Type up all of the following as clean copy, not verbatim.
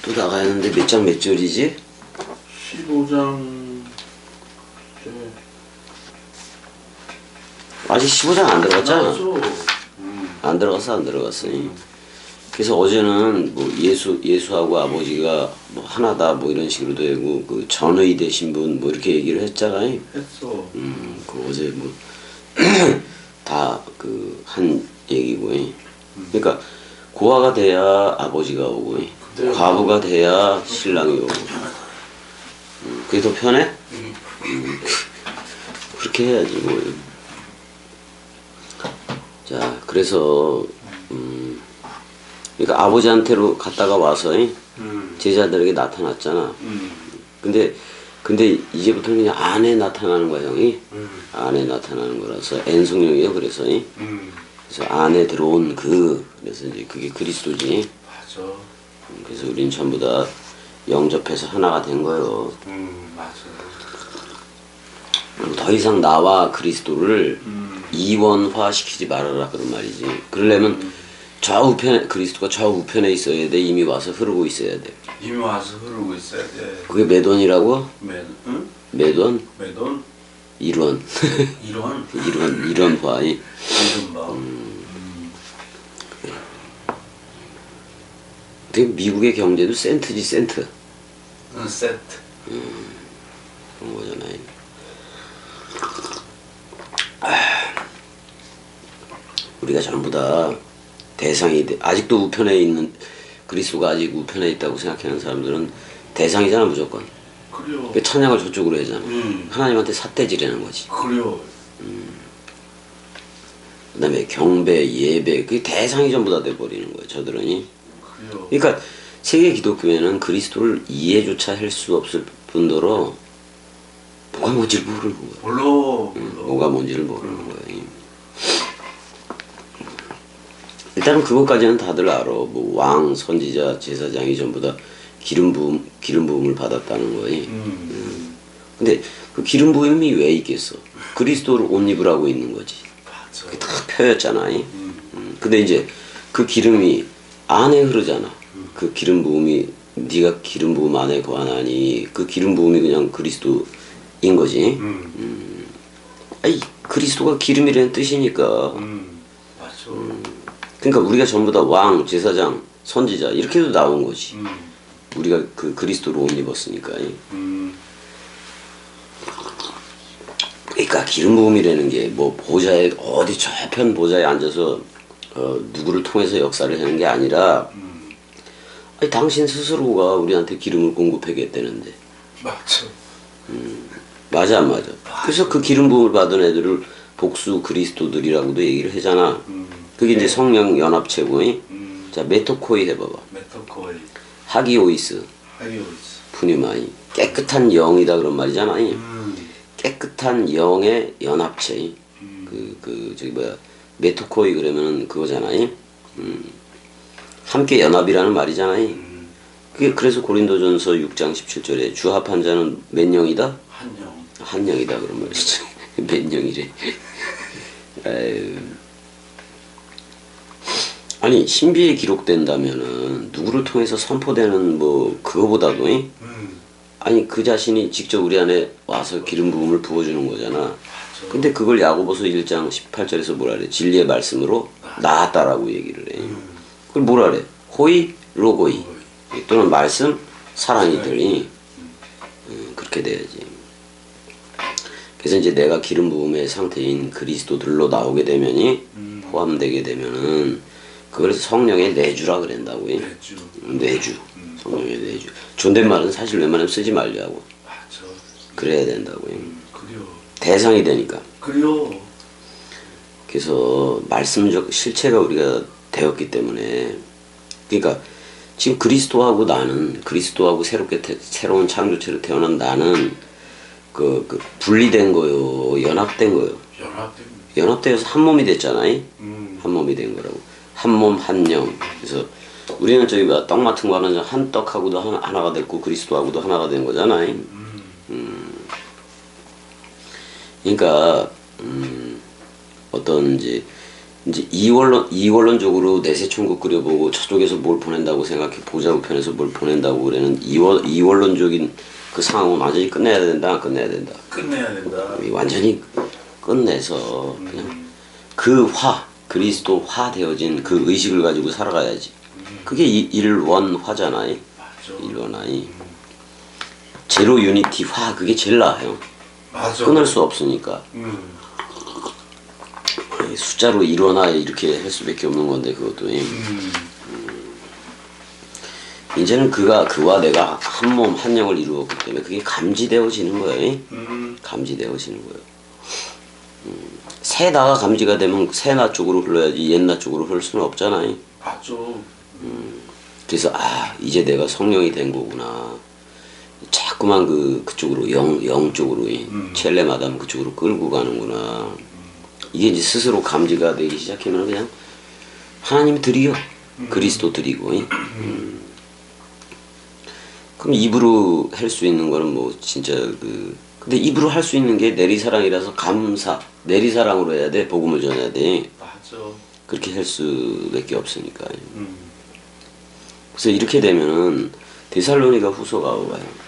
또 나가야 하는데 몇 장 몇 절이지? 15장 아직 15장 안 들어갔잖아. 안 들어갔어. 그래서 어제는 뭐 예수하고 아버지가 뭐 하나다 뭐 이런 식으로 되고 그 전의 되신 분 뭐 이렇게 얘기를 했잖아. 했어. 그 어제 뭐 다 그 한 얘기고. 그러니까 고아가 돼야 아버지가 오고 과부가 돼야 신랑이 오고. 그게 더 편해? 그렇게 해야지 뭐. 자, 그래서 그러니까 아버지한테로 갔다가 와서 제자들에게 나타났잖아. 근데 이제부터는 그냥 안에 나타나는 거야, 형이. 안에 나타나는 거라서 N성령이에요. 그래서 그래서 안에 들어온 그래서 이제 그게 그리스도지. 맞아. 그래서 우린 전부 다 영접해서 하나가 된 거예요. 맞아. 더 이상 나와 그리스도를 이원화시키지 말아라 그런 말이지. 그러려면 좌우편에 그리스도가 좌우편에 있어야 돼. 이미 와서 흐르고 있어야 돼. 이미 와서 흐르고 있어야 돼. 그게 매돈이라고? 응? 매돈? 매돈? 일원. 일원? 이런 바이. 이런 봐. 미국의 경제도 센트지 센트. 응, 세트. 그런 거잖아요. 우리가 전부 다 대상이 아직도 우편에 있는 그리스도가 아직 우편에 있다고 생각하는 사람들은 대상이잖아 무조건. 그래요. 그 찬양을 저쪽으로 하잖아. 하나님한테 삿대질하는 거지. 그래요. 그다음에 경배, 예배 그게 대상이 전부 다 돼버리는 거예요. 저들은. 그래요. 그러니까 세계 기독교회는 그리스도를 이해조차 할 수 없을 뿐더러 뭐가 뭔지를 모르는 거예요. 몰라. 뭐가 뭔지를 모르는 거예요. 일단은 그것까지는 다들 알아. 뭐 왕, 선지자, 제사장이 전부 다 기름 부음을 받았다는 거예요. 근데 그 기름 부음이 왜 있겠어? 그리스도를 옷 입으라고 있는 거지. 맞아. 그게 다 펴였잖아. 근데 이제 그 기름이 안에 흐르잖아. 그 기름 부음이 네가 기름 부음 안에 거하나니 그 기름 부음이 그냥 그리스도인 거지. 아니 그리스도가 기름이라는 뜻이니까. 맞아. 그러니까 우리가 전부 다 왕, 제사장, 선지자 이렇게도 나온 거지. 우리가 그 그리스도로 옷 입었으니까. 그러니까 기름 부음이라는 게 뭐 보좌에 어디 저편 보좌에 앉아서 누구를 통해서 역사를 하는 게 아니라 아니, 당신 스스로가 우리한테 기름을 공급하겠다는데. 맞아. 맞아 안 맞아? 그래서 그 기름 부음을 받은 애들을 복수 그리스도들이라고도 얘기를 하잖아. 그게 이제 성령 연합체고. 자 메토코이 해봐봐. 메토코이. 하기오이스. 하기오이스. 푸뉴마이. 깨끗한 영이다 그런 말이잖아. 깨끗한 영의 연합체. 저기 뭐야 메토코이 그러면은 그거잖아. 함께 연합이라는 말이잖아. 그게 그래서 고린도전서 6장 17절에 주합한 자는 몇 영이다? 한 영. 한 영이다 그런 말이지. 몇 영이래. 아유. 아니 신비에 기록된다면은 누구를 통해서 선포되는 뭐 그거보다도 아니 그 자신이 직접 우리 안에 와서 기름 부음을 부어주는 거잖아. 근데 그걸 야고보서 1장 18절에서 뭐라 그래? 진리의 말씀으로 나았다라고 얘기를 해. 그걸 뭐라 그래? 호이 로고이 또는 말씀 사랑이들이 그렇게 돼야지. 그래서 이제 내가 기름 부음의 상태인 그리스도들로 나오게 되면이 포함되게 되면은 그걸 성령의 내주라 그런다고요. 내주. 성령의 내주. 존댓말은 사실 웬만하면 쓰지 말자고. 맞아. 그래야 된다고요. 그래요. 대상이 되니까. 그래요. 그래서 말씀적 실체가 우리가 되었기 때문에 그러니까 지금 그리스도하고 나는 그리스도하고 새로운 창조체로 태어난 나는 그 분리된 거요. 연합된 거요. 연합되어서 한 몸이 됐잖아요. 한 몸이 된 거라고. 한 몸 한 영. 그래서 우리는 저기 떡 같은 거 하는 한 떡하고도 하나가 됐고 그리스도하고도 하나가 된 거잖아요. 그러니까 어떤 이제 이제 이원론적으로 내세천국 그려보고 저쪽에서 뭘 보낸다고 생각해 보좌우편에서 뭘 보낸다고 그래는 이원론적인 그 상황은 완전히 끝내야 된다, 안 끝내야 된다. 끝내야 된다. 완전히 끝내서 그냥 그 그리스도 화 되어진 그 의식을 가지고 살아가야지. 그게 일원화잖아요. 맞죠. 일원화이. 제로 유니티 화 그게 제일 나아요. 맞아. 끊을 수 없으니까. 음. 숫자로 일원화 이렇게 할 수밖에 없는 건데 그것도. 이제는 그와 내가 한 몸 한 영을 이루었기 때문에 그게 감지되어지는 거예요. 감지되어지는 거예요. 새 나가 감지가 되면 새 나 쪽으로 흘러야지 옛나 쪽으로 흘 수는 없잖아요. 맞죠. 그래서 이제 내가 성령이 된 거구나. 자꾸만 그쪽으로 영 쪽으로 첼레마담 그쪽으로 끌고 가는구나. 이게 이제 스스로 감지가 되기 시작하면 그냥 하나님이 드리요. 그리스도 드리고. 그럼 입으로 할 수 있는 거는 뭐 진짜 근데 입으로 할 수 있는 게 내리사랑이라서 내리사랑으로 해야 돼. 복음을 전해야 돼. 맞죠. 그렇게 할 수밖에 없으니까. 그래서 이렇게 되면은 데살로니가 후서가 와요.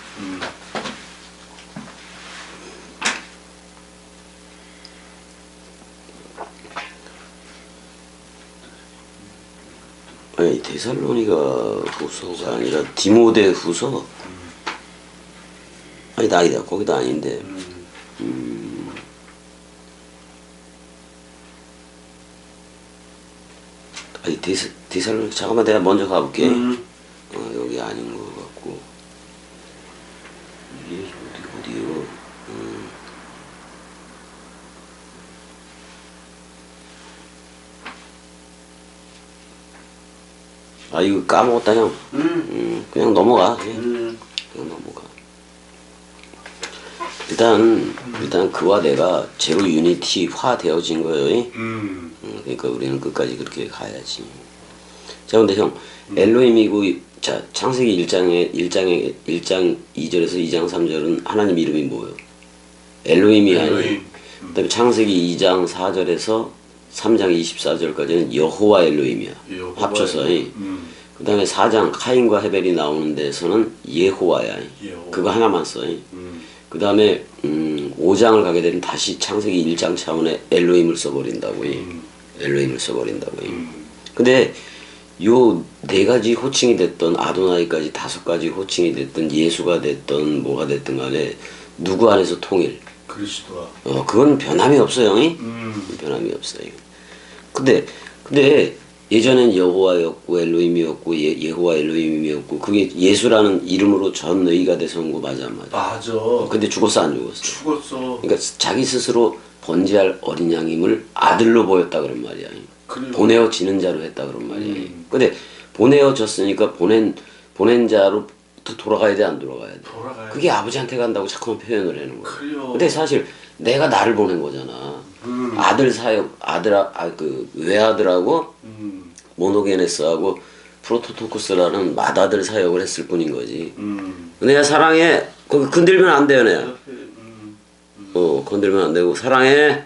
아니 데살로니가 후서가 아니라 디모데 후서. 아니다 거기도 아닌데. 아니 데살로니가 잠깐만 내가 먼저 가볼게. 여기 아닌 것 같고. 이게 어디요? 이거 까먹었다 형. 그냥 넘어가. 그냥 넘어가. 일단 그와 내가 제로 유니티화 되어진 거예요. 그러니까 우리는 끝까지 그렇게 가야지. 자 근데 형 엘로힘이고 자 창세기 1장 2절에서 2장 3절은 하나님 이름이 뭐예요? 엘로힘이 아니에요. 그다음에 창세기 2장 4절에서 3장 24절까지는 여호와 엘로힘이야. 합쳐서. 그다음에 4장 카인과 헤벨이 나오는 데서는 예호와야. 그거 하나만 써. 그다음에 5장을 가게 되면 다시 창세기 1장 차원의 엘로힘을 써버린다고. 엘로힘을 써버린다고. 근데 요 네 가지 호칭이 됐던 아도나이까지 5가지 호칭이 됐던 예수가 됐던 뭐가 됐든 간에 누구 안에서 통일. 그리스도와. 그건 변함이 없어요. 변함이 없어요. 근데 예전엔 여호와였고 엘로힘이었고 예호와 엘로힘이었고 그게 예수라는 이름으로 전 의가 돼서 온 거 맞아 안 맞아? 맞아. 근데 죽었어 안 죽었어? 죽었어. 그러니까 자기 스스로 번제할 어린 양임을 아들로 보였다 그런 말이야. 보내어지는 자로 했다 그런 말이야. 근데 보내어졌으니까 보낸 자로 돌아가야 돼 안 돌아가야 돼? 돌아가야 그게 아버지한테 간다고 자꾸만 표현을 하는 거야. 그래요. 근데 사실 내가 나를 보낸 거잖아. 아들 사역 외아들하고 모노게네스하고 프로토토코스라는 맏아들 사역을 했을 뿐인 거지. 내가 사랑해. 거기 건들면 안 돼요, 내가. 건들면 안 되고 사랑해.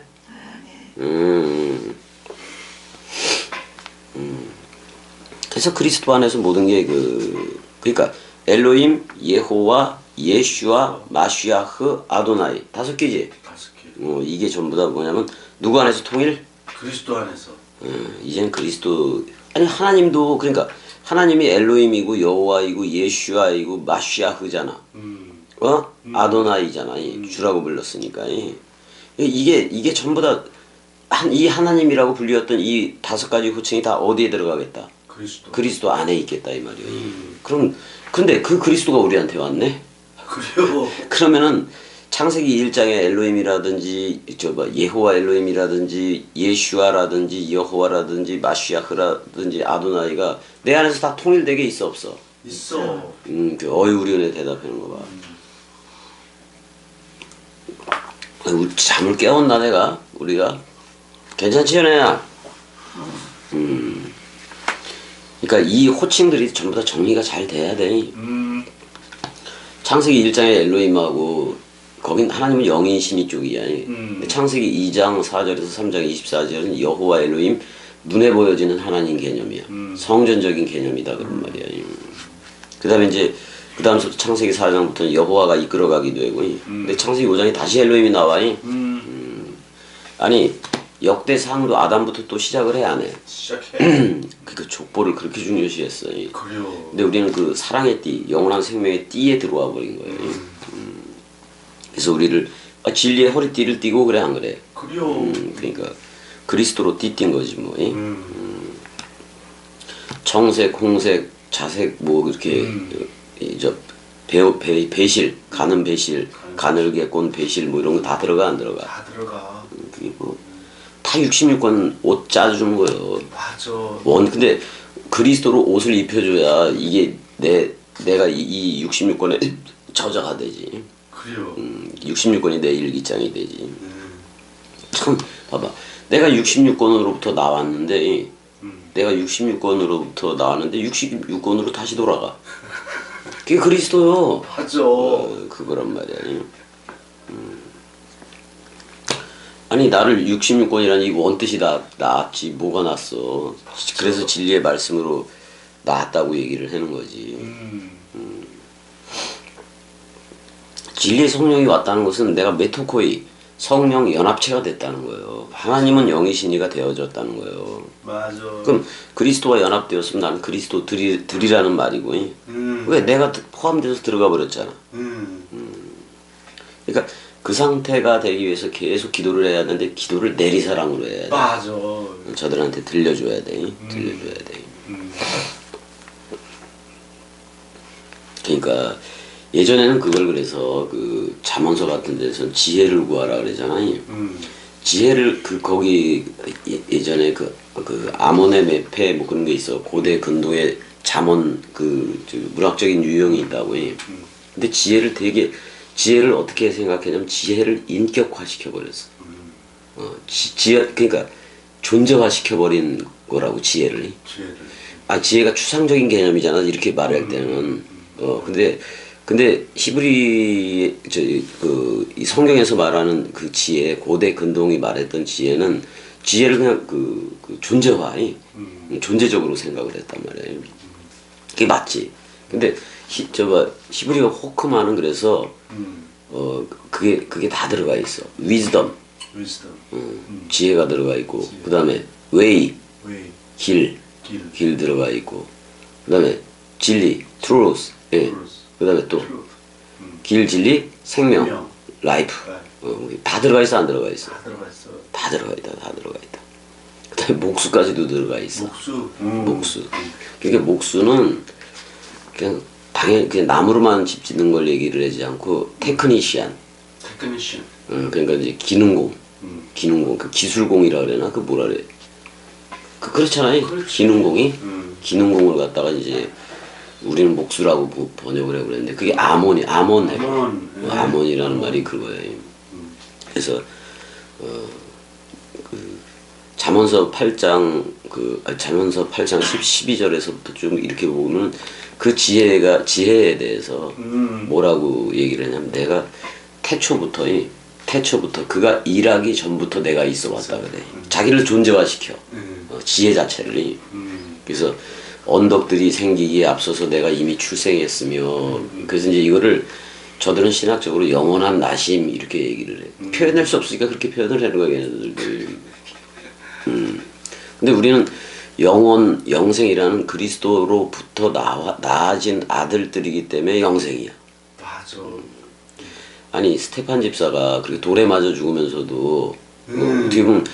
그래서 그리스도 안에서 모든 게 그러니까 엘로힘, 예호와, 예슈아, 마시아흐, 아도나이 5개지. 5개. 이게 전부 다 뭐냐면 누구 안에서 통일? 그리스도 안에서. 이젠 그리스도 아니 하나님도 그러니까 하나님이 엘로힘이고 여호와이고 예슈아이고 마시아흐잖아. 아도나이잖아. 주라고 불렀으니까. 이게 전부 다 이 하나님이라고 불리었던 이 5가지 호칭이 다 어디에 들어가겠다? 그리스도 안에 있겠다 이 말이에요. 그럼 근데 그 그리스도가 우리한테 왔네. 그래요. 그러면은 창세기 1장에 엘로힘이라든지 예호와 엘로힘이라든지 예슈아라든지 여호와라든지 마시아흐라든지 아도나이가 내 안에서 다 통일되게 있어 없어? 있어. 그 어이우리언에 대답하는 거 봐. 우리 잠을 깨웠나 내가? 우리가? 괜찮지 연애야? 그러니까 이 호칭들이 전부 다 정리가 잘 돼야 돼. 창세기 1장에 엘로힘하고 거긴 하나님은 영인 신이 쪽이야. 근데 창세기 2장 4절에서 3장 24절은 여호와 엘로힘 눈에 보여지는 하나님 개념이야. 성전적인 개념이다 그런 말이야. 그다음에 이제 그다음부터 창세기 4장부터는 여호와가 이끌어가기도 하고. 근데 창세기 5장에 다시 엘로힘이 나와. 아니 역대상도 아담부터 또 시작을 해 안 해? 시작해. 그 족보를 그렇게 중요시했어. 그래요. 근데 우리는 그 사랑의 띠, 영원한 생명의 띠에 들어와 버린 거예요. 그래서 우리를 진리의 허리띠를 띠고 그래 안 그래? 그래요. 그러니까 그리스도로 띠띈 거지 뭐. 청색, 홍색, 자색 뭐 이렇게 저 배실, 가는 배실, 가늘게 꼰 배실 뭐 이런 거 다 들어가 안 들어가? 다 들어가. 그게 뭐 다 66권 옷 짜주는 거예요. 맞아. 근데 그리스도로 옷을 입혀줘야 이게 내가 이 66권의 저자가 되지. 그래요. 66권이 내 일기장이 되지. 참 봐봐. 내가 66권으로부터 나왔는데 내가 66권으로부터 나왔는데 66권으로 다시 돌아가. 그게 그리스도요. 맞아. 그거란 말이야. 아니 나를 66권이라니 원뜻이 나왔지 뭐가 났어. 그래서 진리의 말씀으로 나왔다고 얘기를 하는 거지. 진리의 성령이 왔다는 것은 내가 메토코이 성령 연합체가 됐다는 거예요. 하나님은 영이시니가 되어졌다는 거예요. 맞아. 그럼 그리스도와 연합되었으면 나는 그리스도 들이라는 말이고. 왜 내가 포함돼서 들어가 버렸잖아. 그러니까 그 상태가 되기 위해서 계속 기도를 해야 되는데 기도를 내리사랑으로 해야 돼. 맞아. 저들한테 들려줘야 돼. 들려줘야 돼. 그러니까 예전에는 그걸 그래서 그 잠언서 같은 데서 지혜를 구하라 그러잖아요. 지혜를 거기 예전에 그 아몬의 매패 뭐 그런 게 있어. 고대 근도의 잠언 문학적인 유형이 있다고 해. 근데 지혜를 어떻게 생각했냐면 지혜를 인격화시켜 버렸어. 그러니까 존재화시켜 버린 거라고 지혜를. 지혜가 추상적인 개념이잖아. 이렇게 말할 때는. 근데 히브리 이 성경에서 말하는 그 지혜, 고대 근동이 말했던 지혜는 지혜를 그냥 그 존재화, 존재적으로 생각을 했단 말이에요. 그게 맞지. 근데 히브리어 호크마는 그래서 그게 다 들어가 있어. 위즈덤, 지혜가 들어가 있고, 그다음에 웨이, 길 들어가 있고, 그다음에 진리, truth, 그다음에 또 길, 진리, 생명, 라이프. 다 들어가 있어 안 들어가 있어? 다 들어가 있어. 다 들어가 있다. 그다음에 목수까지도 들어가 있어. 목수. 그러니까 목수는 그냥 당연히 그냥 나무로만 집 짓는 걸 얘기를 하지 않고 테크니션. 그러니까 이제 기능공, 그 기술공이라 그래나 그 뭐라 그래? 그렇잖아요. 기능공이 기능공을 갖다가 이제 우리는 목수라고 번역을 해 그랬는데 그게 아몬이라는 말이 그거예요. 그래서 그 잠언서 8장 12절에서부터 좀 이렇게 보면 그 지혜에 대해서 뭐라고 얘기를 했냐면 내가 태초부터 그가 일하기 전부터 내가 있어 왔다 그래. 자기를 존재화시켜. 지혜 자체를. 그래서 언덕들이 생기기에 앞서서 내가 이미 출생했으며 그래서 이제 이거를 저들은 신학적으로 영원한 나심 이렇게 얘기를 해. 표현할 수 없으니까 그렇게 표현을 하는 거야 걔네들. 근데 우리는 영생이라는 그리스도로부터 나아진 아들들이기 때문에 영생이야. 맞아. 아니 스테판 집사가 그렇게 돌에 맞아 죽으면서도 어떻게 보면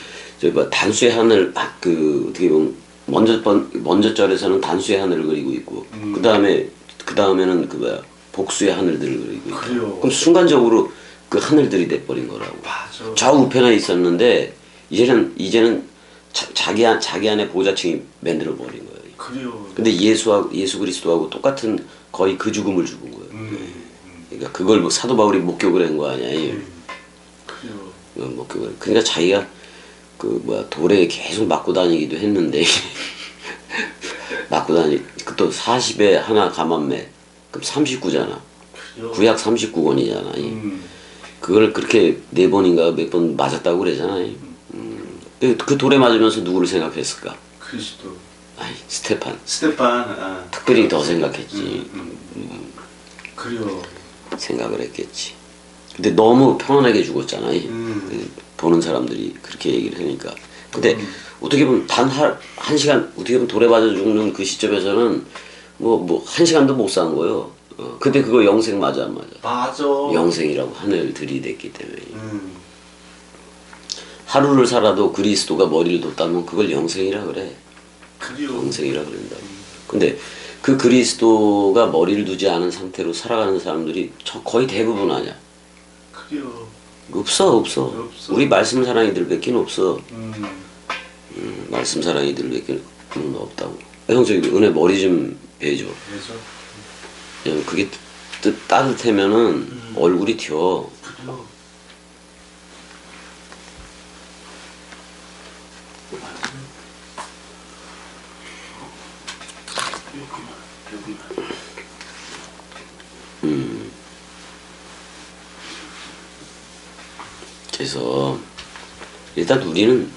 단수의 하늘 어떻게 보면 먼저 절에서는 단수의 하늘을 그리고 있고 그 다음에는 복수의 하늘들을 그리고 있고. 그럼 순간적으로 그 하늘들이 돼버린 거라고. 맞아. 좌우편에 있었는데 이제는 자기 안에 보좌층이 만들어 버린 거예요. 근데 예수 그리스도하고 똑같은 거의 그 죽음을 죽은 거예요. 그러니까 그걸 뭐 사도 바울이 목격을 한 거 아니야. 목격을. 그러니까 자기가 돌에 계속 맞고 다니기도 했는데 또 40에 하나 감한매 그럼 39잖아. 구약 39권이잖아. 그걸 그렇게 4번인가 몇 번 맞았다고 그러잖아. 그 돌에 맞으면서 누구를 생각했을까? 그리스도. 아니 스테판. 스테판. 아. 특별히 더 생각했지. 그래요. 생각을 했겠지. 근데 너무 편안하게 죽었잖아. 음. 보는 사람들이 그렇게 얘기를 하니까. 근데 어떻게 보면 단 한 시간 어떻게 보면 돌에 맞아 죽는 그 시점에서는 뭐 한 시간도 못 산 거예요. 근데 그거 영생 맞아 안 맞아? 맞아. 영생이라고 하늘 들이댔기 때문에. 하루를 살아도 그리스도가 머리를 뒀다면 그걸 영생이라 그래. 그래요. 영생이라 그런다. 근데 그 그리스도가 머리를 두지 않은 상태로 살아가는 사람들이 거의 대부분 아니야. 그래요. 없어. 우리 말씀 사랑이들밖에 없어. 말씀 사랑이들밖에 없다고. 형 저기 은혜 머리 좀 해줘. 그래서 그게 따뜻하면은 얼굴이 튀어. 그래요. 그래서 일단 우리는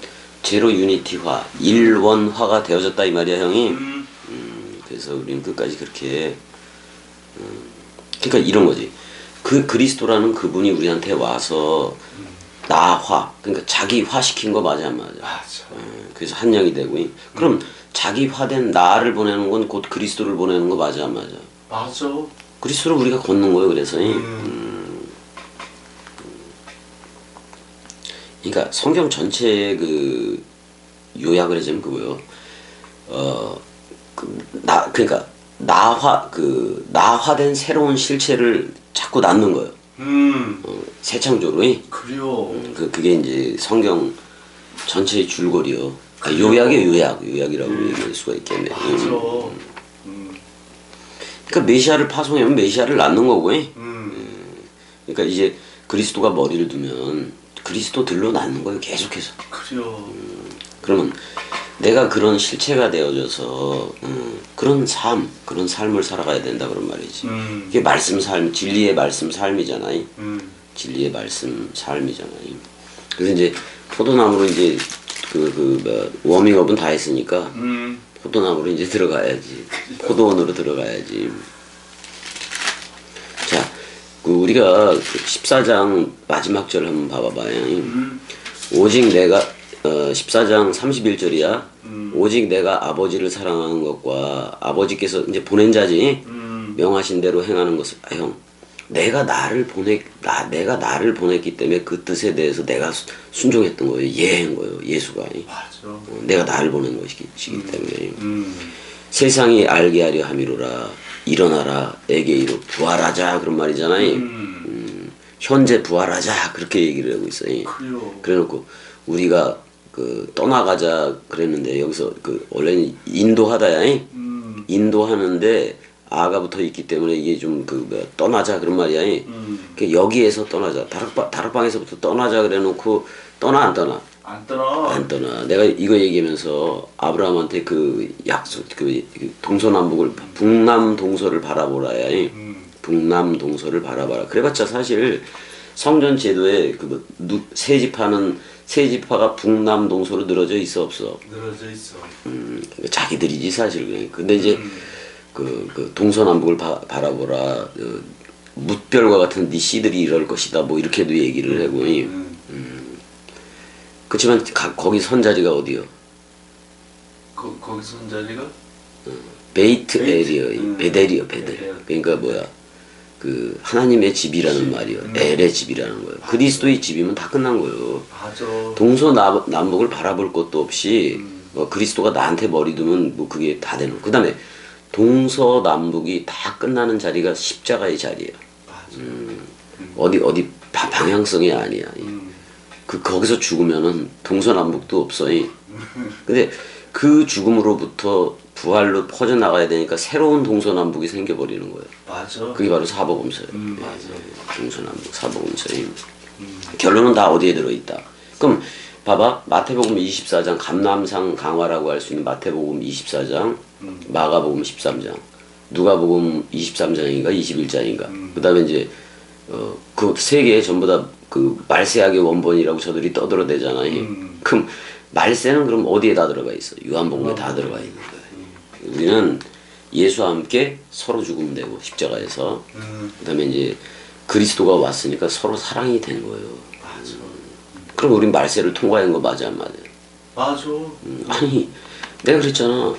제로 유니티화, 일원화가 되어졌다 이 말이야 형이. 그래서 우리는 끝까지 그렇게 그러니까 이런 거지. 그 그리스도라는 그분이 우리한테 와서 나화, 그러니까 자기화 시킨 거 맞아 안 맞아? 맞아. 그래서 한 영이 되고 그럼 자기화된 나를 보내는 건 곧 그리스도를 보내는 거 맞아 안 맞아? 맞아. 그리스도를 우리가 걷는 거예요. 그래서 그러니까 성경 전체의 그 요약을 해주면 그거요. 그러니까 나화된 새로운 실체를 자꾸 낳는 거예요. 새 창조로. 그래요. 그게 이제 성경 전체의 줄거리요. 요약이라고 얘기할 수가 있겠네. 맞아. 그러니까 메시아를 파송하면 메시아를 낳는 거고. 그러니까 이제 그리스도가 머리를 두면 그리스도들로 낳는 거예요. 계속해서. 그래요. 그러면 내가 그런 실체가 되어져서 그런 삶을 살아가야 된다 그런 말이지. 이게 말씀 삶, 진리의 말씀 삶이잖아요. 진리의 말씀 삶이잖아요. 그래서 이제 포도나무로 이제 워밍업은 다 했으니까 포도나무로 이제 들어가야지. 포도원으로 들어가야지. 자, 우리가 14장 마지막 절 한번 봐봐봐요. 오직 내가 14장 31절이야. 오직 내가 아버지를 사랑하는 것과 아버지께서 이제 보낸 자지 명하신 대로 행하는 것을 형 내가 나를 보냈기 때문에 그 뜻에 대해서 내가 순종했던 거예요. 예한 거예요. 예수가. 맞아. 내가 나를 보낸 것이기 때문에 세상이 알게 하려 함이로라. 일어나라 에게이로 부활하자 그런 말이잖아요. 현재 부활하자 그렇게 얘기를 하고 있어요. 그래요. 그래놓고 우리가 떠나가자 그랬는데 여기서 원래는 인도하다야. 인도하는데 아가 붙어 있기 때문에 이게 좀 떠나자 그런 말이야. 여기에서 떠나자. 다락방에서부터 떠나자 그래놓고 떠나 안 떠나? 안 떠나. 안 떠나. 내가 이거 얘기하면서 아브라함한테 그 약속 동서남북을 북남 동서를 바라보라야. 북남 동서를 바라봐라. 그래봤자 사실 성전 제도에 세 지파가 북남 동서로 늘어져 있어 없어? 늘어져 있어. 그러니까 자기들이지 사실. 근데 이제 그 동서남북을 바라보라. 뭇별과 같은 네 씨들이 이럴 것이다. 뭐 이렇게도 얘기를 하고. 그렇지만 거기 선자리가 어디요? 거기 손자리가? 베이트 에리어, 베델이요, 베델. 그러니까 뭐야? 하나님의 집이라는 말이요. 엘의 집이라는 거예요. 그리스도의 집이면 다 끝난 거예요. 맞아. 동서남북을 바라볼 것도 없이 그리스도가 나한테 머리 두면 뭐 그게 다 되는. 그다음에 동서남북이 다 끝나는 자리가 십자가의 자리야. 맞아. 어디 방향성이 아니야. 거기서 죽으면은 동서남북도 없어. 근데 그 죽음으로부터 부활로 퍼져나가야 되니까 새로운 동서남북이 생겨버리는 거예요. 맞아. 그게 바로 사복음서예요. 맞아. 동서남북 사복음서예요. 결론은 다 어디에 들어있다. 그럼 봐봐. 마태복음 24장 감람상 강화라고 할 수 있는 마태복음 24장 마가복음 13장 누가복음 23장인가 21장인가 그 다음에 이제 그 세 개 전부 다 말세학의 원본이라고 저들이 떠들어대잖아요. 그럼 말세는 그럼 어디에 다 들어가 있어? 요한복음에 다 들어가 있는 거예요. 우리는 예수와 함께 서로 죽음되고 십자가에서 그다음에 이제 그리스도가 왔으니까 서로 사랑이 된 거예요. 맞아. 그럼 우린 말세를 통과한 거 맞아 안 맞아? 맞아. 아니 내가 그랬잖아.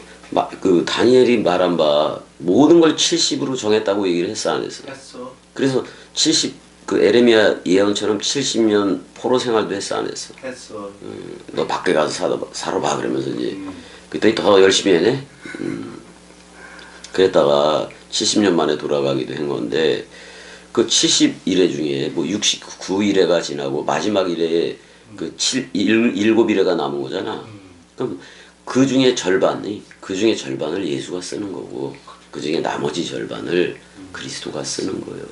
그 다니엘이 말한 바 모든 걸 70으로 정했다고 얘기를 했어 안 했어? 했어. 그래서 70 그 에레미야 예언처럼 70년 포로 생활도 했어 안 했어? 했어. 너 밖에 가서 살아봐 그러면서 이제 그랬더니 더 열심히 해네. 그랬다가 70년 만에 돌아가기도 한 건데 그 70일에 중에 뭐 69일에가 지나고 마지막 일에 그 7일곱일에가 남은 거잖아. 그럼 그 중에 절반을 예수가 쓰는 거고 그 중에 나머지 절반을 그리스도가 쓰는 거예요.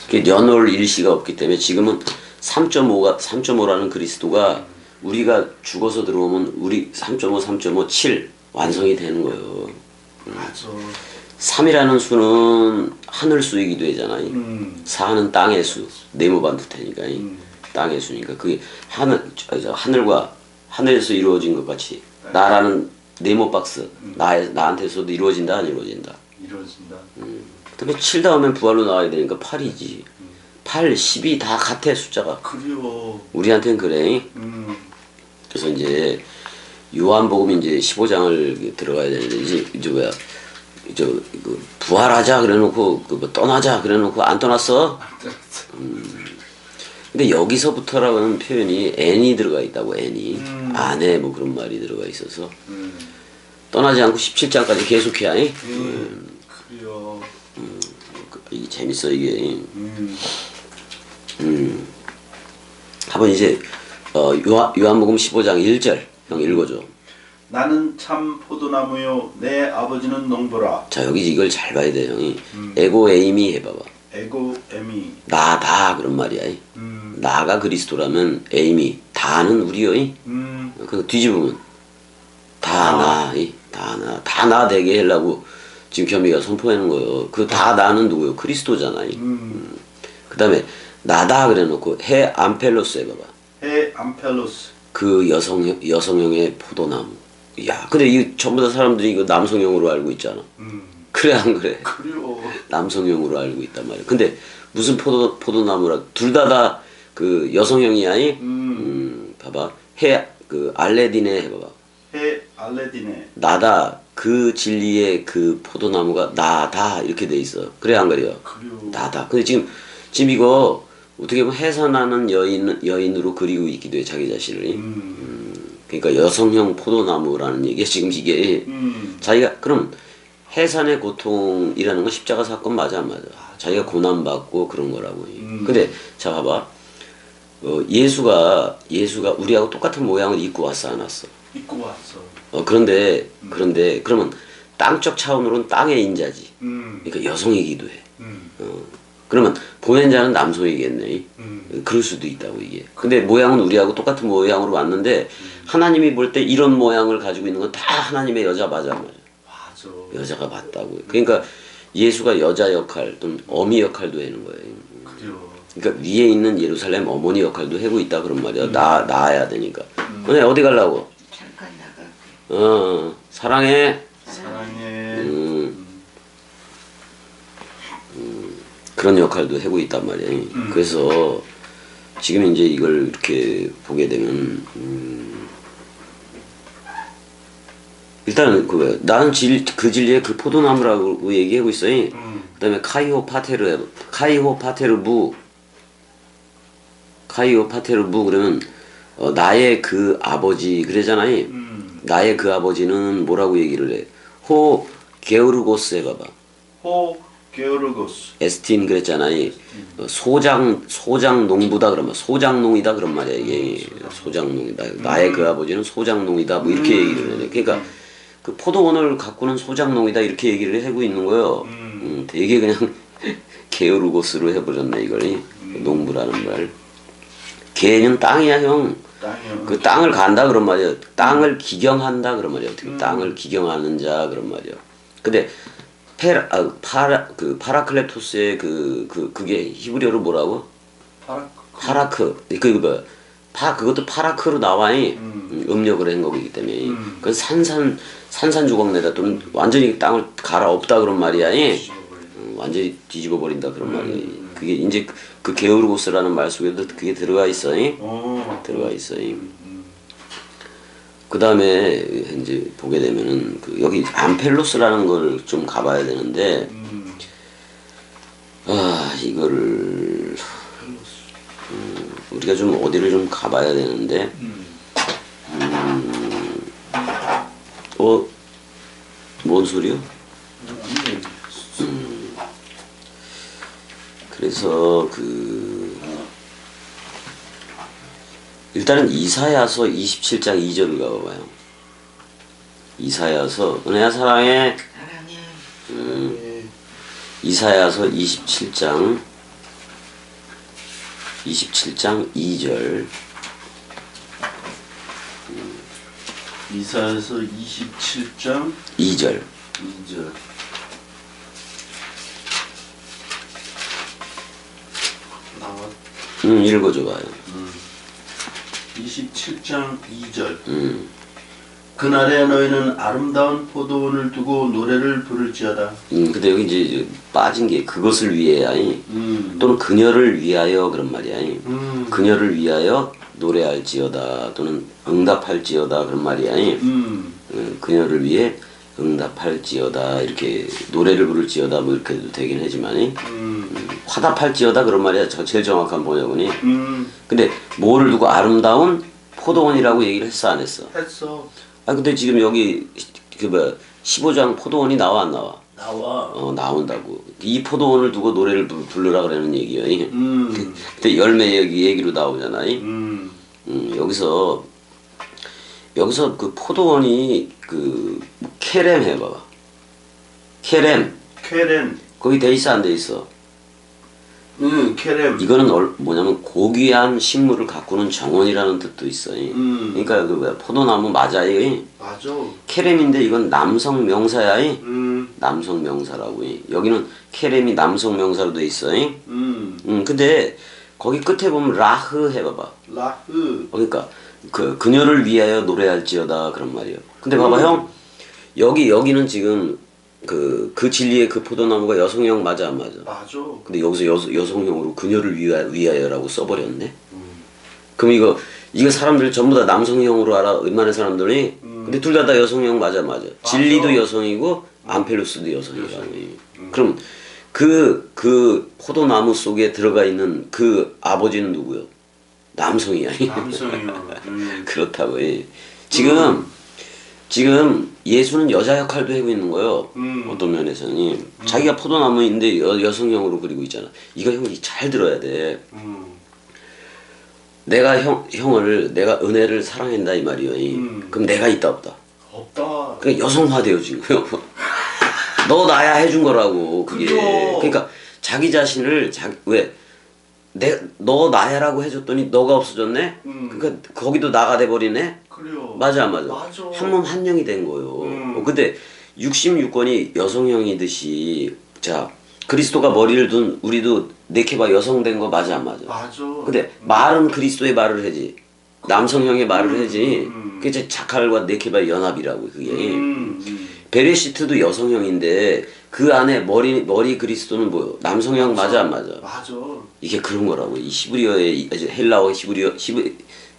그 연월 일시가 없기 때문에 지금은 3.5라는 그리스도가 우리가 죽어서 들어오면 우리 3.5, 7 완성이 되는 거예요. 맞아. 3이라는 수는 하늘 수이기도 하잖아요. 4는 땅의 수, 네모반듯하니까 땅의 수니까 그게 하늘과 하늘에서 이루어진 것 같이 나라는 네모 박스 나한테서도 이루어진다 안 이루어진다. 이루어진다. 그다음에 7 다음엔 부활로 나와야 되니까 8이지. 8, 10이 다 같아 숫자가. 그래요. 우리한테는 그래. 그래서 이제 요한복음 이제 15장을 들어가야 되는데 이제 뭐야? 그 부활하자 그래놓고 뭐 떠나자 그래놓고 안 떠났어. 근데 여기서부터라는 표현이 N이 들어가 있다고 N이 안에 뭐 그런 말이 들어가 있어서 떠나지 않고 17장까지 계속해야 해. 그래요. 이게 재밌어 이게. 한번 이제 요한복음 15장 1절 형 읽어줘. 나는 참 포도나무요 내 아버지는 농부라. 자 여기 이걸 잘 봐야 돼 형이. 에고 에이미 해봐봐. 에고 에미. 나다 그런 말이야. 나가 그리스도라면 에이미 다는 우리요. 그 뒤집으면 다 나 되게 하려고 지금 겸이가 선포하는 거예요. 그 다 나는 누구요? 그리스도잖아요. 그 다음에 나다 그래놓고 해 암펠로스 해봐봐. 해 암펠로스. 그 여성형의 포도나무. 야, 근데 이 전부 다 사람들이 이거 남성형으로 알고 있잖아. 그래 안 그래? 그래요. 남성형으로 알고 있단 말이야. 근데 무슨 포도나무라 둘 다 그 여성형이야. 봐봐. 해 그 알레디네 해봐봐. 해 알레디네. 나다 그 진리의 그 포도나무가 나다 이렇게 돼 있어. 그래 안 그래요? 그래요. 나다. 근데 지금 이거 어떻게 보면 해산하는 여인으로 그리고 있기도 해 자기 자신을. 그러니까 여성형 포도나무라는 얘기야 지금 이게. 자기가 그럼 해산의 고통이라는 건 십자가 사건 맞아 안 맞아? 자기가 고난 받고 그런 거라고. 근데 자 봐봐. 예수가 우리하고 똑같은 모양을 입고 왔어 안 왔어? 입고 왔어. 그런데 그러면 땅적 차원으로는 땅의 인자지. 그러니까 여성이기도 해. 그러면 보낸 자는 남성이겠네. 그럴 수도 있다고 이게. 근데 모양은 우리하고 똑같은 모양으로 왔는데 하나님이 볼 때 이런 모양을 가지고 있는 건 다 하나님의 여자 맞아 안 맞아? 맞아. 여자가 맞다고. 그러니까 예수가 여자 역할 또는 어미 역할도 하는 거예요. 그래요. 그러니까 위에 있는 예루살렘 어머니 역할도 하고 있다 그런 말이야. 낳아야 되니까. 근데 어디 가려고? 잠깐 나가. 사랑해. 사랑해. 그런 역할도 하고 있단 말이에요. 그래서 지금 이제 이걸 이렇게 보게 되면 일단은 나는 그 진리의 그 포도나무라고 얘기하고 있어요. 그다음에 카이오 파테르부 그러면 나의 그 아버지 그러잖아요. 나의 그 아버지는 뭐라고 얘기를 해? 호 게오르고스 해봐봐. 호 게오르고스. 에스틴 그랬잖아요. 소장 농부다 그러면 소장농이다 그런 말이야 이게. 소장농이다. 나의 그 아버지는 소장농이다 뭐 이렇게 얘기를 해. 그러니까 그 포도원을 가꾸는 소장농이다 이렇게 얘기를 하고 있는 거예요. 되게 그냥 게오르고스로 해버렸네 이걸. 농부라는 말. 개는 땅이야 형. 땅이요. 그 땅을 간다 그런 말이야. 땅을 기경한다 그런 말이야. 어떻게 땅을 기경하는 자 그런 말이야. 근데 파라클레토스의 그게 히브리어로 뭐라고? 파라크. 그 그것도 파라크로 나와. 음력으로 한 거기 때문에. 그건 산산조각 내다 또는 완전히 땅을 갈아엎다 그런 말이야. 완전히 뒤집어 버린다 그런 말이야. 그게 이제 그 게오르고스라는 말 속에도 그게 들어가 있어. 들어가 있어. 그 다음에 이제 보게 되면은 여기 암펠로스라는 걸 좀 가봐야 되는데, 이거를 우리가 좀 어디를 좀 가봐야 되는데, 뭔 소리요? 그래서 일단은 이사야서 27장 2절을 가봐봐요. 이사야서 은혜야 사랑해. 사랑해. 이사야서 27장 2절. 이사야서 27장 2절. 2절. 나와. 읽어줘봐요. 27장 2절. 그날에 너희는 아름다운 포도원을 두고 노래를 부를지어다. 근데 여기 이제 빠진 게 그것을 위해야 또는 그녀를 위하여 그런 말이야. 그녀를 위하여 노래할지어다 또는 응답할지어다 그런 말이야. 그녀를 위해 응답할지어다 이렇게 노래를 부를지어다 뭐 이렇게도 되긴 하지만 화답할지어다 그런 말이야. 제일 정확한 번역은이. 근데 뭐를 두고 아름다운 포도원이라고 얘기를 했어 안 했어? 했어. 근데 지금 여기 15장 포도원이 나와 안 나와? 나와. 나온다고. 이 포도원을 두고 노래를 부르라 그러는 얘기야. 근데 열매 얘기로 나오잖아. 여기서 그 포도원이 케렘 해봐봐. 케렘. 거기 돼 있어 안 돼 있어? 케렘. 이거는 뭐냐면 고귀한 식물을 가꾸는 정원이라는 뜻도 있어. 그러니까 포도나무 맞아. 맞아. 케렘인데 이건 남성 명사야. 남성 명사라고. 여기는 케렘이 남성 명사로 돼 있어. 근데 거기 끝에 보면 라흐 해봐봐. 라흐. 그러니까 그녀를 위하여 노래할지어다 그런 말이에요. 근데 봐봐 형, 여기는 지금 그 진리의 그 포도나무가 여성형 맞아 안 맞아? 맞아. 근데 여기서 여성형으로 그녀를 위하여라고 써버렸네. 그럼 이거 사람들 전부 다 남성형으로 알아 웬만한 사람들이. 근데 둘 다 여성형 맞아. 진리도 여성이고 암펠로스도 여성이라고. 그럼 그 포도나무 속에 들어가 있는 그 아버지는 누구요? 남성이야. 남성이요. 그렇다고. 지금 예수는 여자 역할도 하고 있는 거예요. 어떤 면에서는 자기가 포도나무인데 여성형으로 그리고 있잖아. 이거 형이 잘 들어야 돼. 내가 형을 내가 은혜를 사랑한다 이 말이요. 그럼 내가 있다 없다? 없다. 그러니까 여성화돼요 지금. 너 나야 해준 거라고 그게. 그래요. 그러니까 자기 자신을 너 나야라고 해줬더니 너가 없어졌네. 그러니까 거기도 나가 돼 버리네. 그래요. 맞아. 맞아. 한 몸 한 영이 된 거요. 근데 66권이 여성형이듯이 자 그리스도가 머리를 둔 우리도 네케바 여성된 거 맞아 안 맞아? 맞아. 근데 말은 그리스도의 말을 하지. 남성형의 말을 하지. 그게 자칼과 네케바의 연합이라고 그게. 베레시트도 여성형인데 그 안에 머리 그리스도는 뭐요? 남성형 맞아 안 맞아? 맞아. 이게 그런 거라고. 이 히브리어의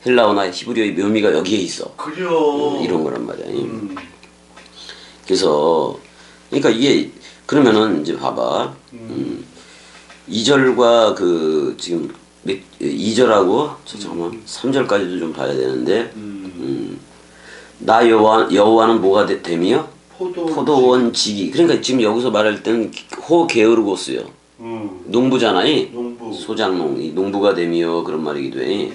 헬라어나 히브리어의 묘미가 여기에 있어. 그래요. 이런 거란 말이야. 그래서 그러니까 이게 그러면은 이제 봐봐. 2절과 지금 2절하고 잠깐만 3절까지도 좀 봐야 되는데 나 여호와는 뭐가 됨이요? 포도원 지기. 그러니까 지금 여기서 말할 때는 호 게으르고스요. 농부잖아요. 농부. 소작농. 이 농부가 됨이요 그런 말이기도 해.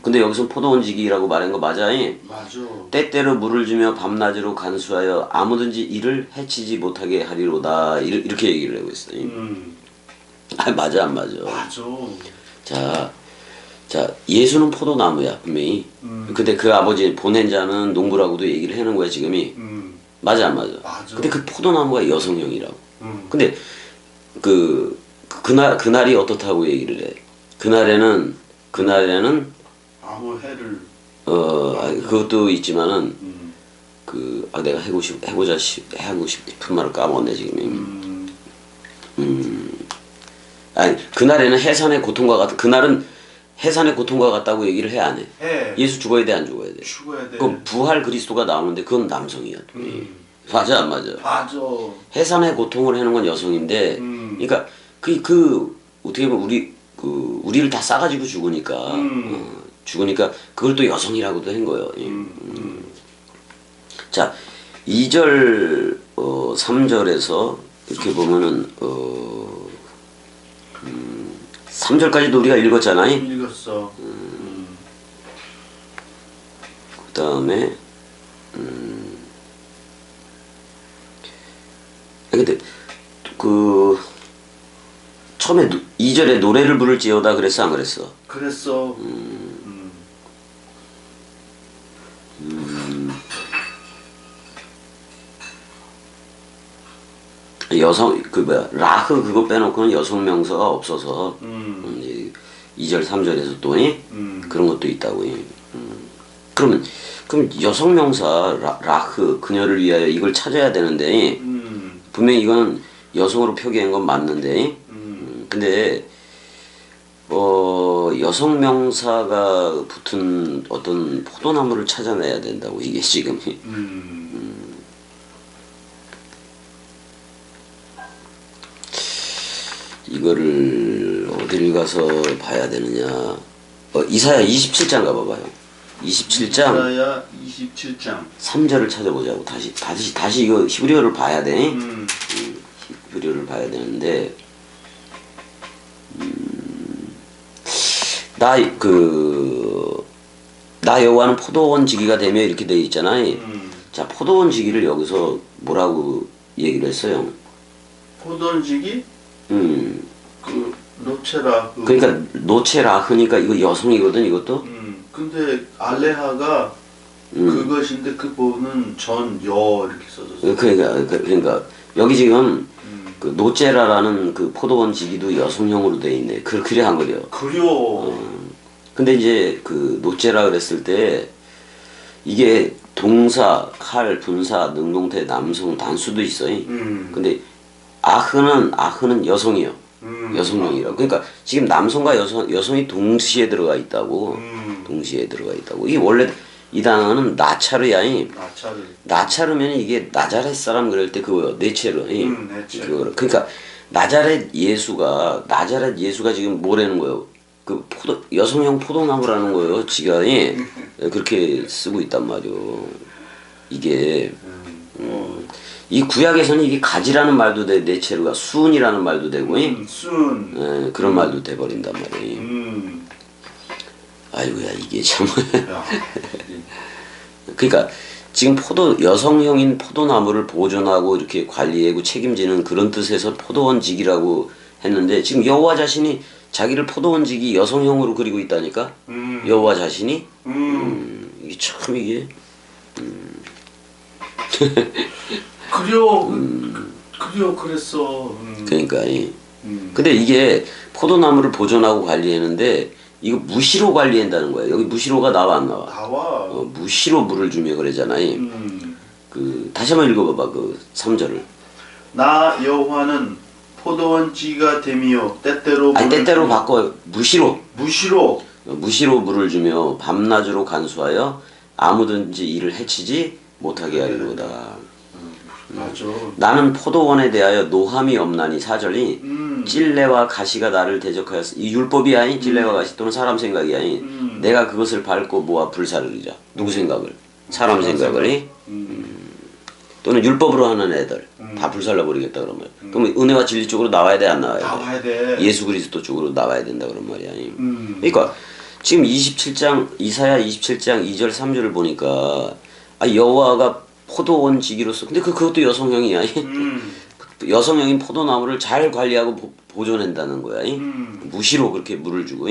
근데 여기서 포도원 지기라고 말한 거 맞아? 맞아. 때때로 물을 주며 밤낮으로 간수하여 아무든지 이를 해치지 못하게 하리로다. 이렇게 얘기를 하고 있어. 맞아 안 맞아? 맞아. 자 예수는 포도나무야 분명히. 근데 그 아버지 보낸 자는 농부라고도 얘기를 해놓은 거야 지금이. 맞아 안 맞아? 맞아. 근데 그 포도나무가 여성형이라고. 근데 그날이 어떻다고 얘기를 해? 그날에는 아무 해를. 그것도 있지만은 음. 내가 하고 싶은 말을 까먹었네 지금. 아니 그날에는 해산의 고통과 같 그날은 해산의 고통과 같다고 얘기를 해 안 해? 해. 예수 죽어야 돼 안 죽어야 돼? 죽어야 돼. 그 부활 그리스도가 나오는데 그건 남성이야. 맞아 안 맞아? 맞아. 해산의 고통을 하는 건 여성인데, 그러니까 어떻게 보면 우리를 다 싸가지고 죽으니까 죽으니까 그걸 또 여성이라고도 한 거예요. 자, 2절 3절에서 이렇게 보면은 3절까지도 우리가 읽었잖아요. 읽었어. 그 다음에 근데 처음에 2절에 노래를 부를지어다 그랬어 안 그랬어? 그랬어. 여성 라흐 그거 빼놓고는 여성 명사가 없어서 2절 3절에서 또 그런 것도 있다고. 그럼 여성 명사 라흐 그녀를 위하여 이걸 찾아야 되는데 분명히 이건 여성으로 표기한 건 맞는데 근데 여성 명사가 붙은 어떤 포도나무를 찾아내야 된다고 이게 지금. 이거를 어디를 가서 봐야 되느냐? 이사야 27장 가봐봐요. 27장 이사야 27장 3절을 찾아보자고. 다시 이거 히브리어를 봐야 돼. 히브리어를 봐야 되는데 나 여호와는 포도원 지기가 되며 이렇게 돼 있잖아요. 자, 포도원 지기를 여기서 뭐라고 얘기를 했어요? 포도원지기 그 노체라. 그러니까 노체라흐니까 이거 여성이거든 이것도. 근데 알레하가 그것인데 그 부분은 전 이렇게 써졌어. 그러니까 여기 지금 그 노체라라는 그 포도원 지기도 여성형으로 돼 있네. 그래 한 거죠. 그려. 근데 이제 그 노체라 그랬을 때 이게 동사, 칼, 분사, 능동태, 남성 단수도 있어요. 근데 아흐는 여성이요. 여성용이라고. 그러니까 지금 남성과 여성이 동시에 들어가 있다고. 동시에 들어가 있다고. 이게 원래 이 단어는 나차르야이. 나차르면 이게 나자렛 사람 그럴 때 그거요. 네체르. 네체르. 그러니까 나자렛 예수가 지금 뭐라는 거예요? 여성형 포도나무라는 거예요. 지가 그렇게 쓰고 있단 말이요. 이게 이 구약에서는 이게 가지라는 말도 돼, 네체르가 순이라는 말도 되고, 순. 그런 말도 돼 버린단 말이에요. 아이고야 이게 참. 그러니까 지금 여성형인 포도나무를 보존하고 이렇게 관리하고 책임지는 그런 뜻에서 포도원지기라고 했는데 지금 여호와 자신이 자기를 포도원지기 여성형으로 그리고 있다니까. 여호와 자신이. 이게 참 이게. 그랬어. 그러니까 근데 이게 포도나무를 보존하고 관리하는데 이거 무시로 관리한다는 거야. 여기 무시로가 나와 안 나와? 나와. 무시로 물을 주며 그러잖아요. 다시 한번 읽어봐봐 그 3절을. 나 여호와는 포도원지가 되며 때때로 바꿔. 무시로 물을 주며 밤낮으로 간수하여 아무든지 이를 해치지 못하게 하리로다. 맞아. 나는 포도원에 대하여 노함이 없나니 4절이 찔레와 가시가 나를 대적하였어. 이 율법이 아닌 찔레와 가시 또는 사람 생각이 아닌 내가 그것을 밟고 모아 불사르리라. 누구 생각을? 사람 생각을. 또는 율법으로 하는 애들 다 불살라 버리겠다 그런 말이야. 그럼 은혜와 진리 쪽으로 나와야 돼 안 나와야 돼? 나와야 돼. 예수 그리스도 쪽으로 나와야 된다 그런 말이야. 그러니까 지금 이사야 27장 2절 3절을 보니까 여호와가 포도원 지기로서 근데 그것도 여성형이야. 여성형인 포도나무를 잘 관리하고 보존한다는 거야. 무시로 그렇게 물을 주고.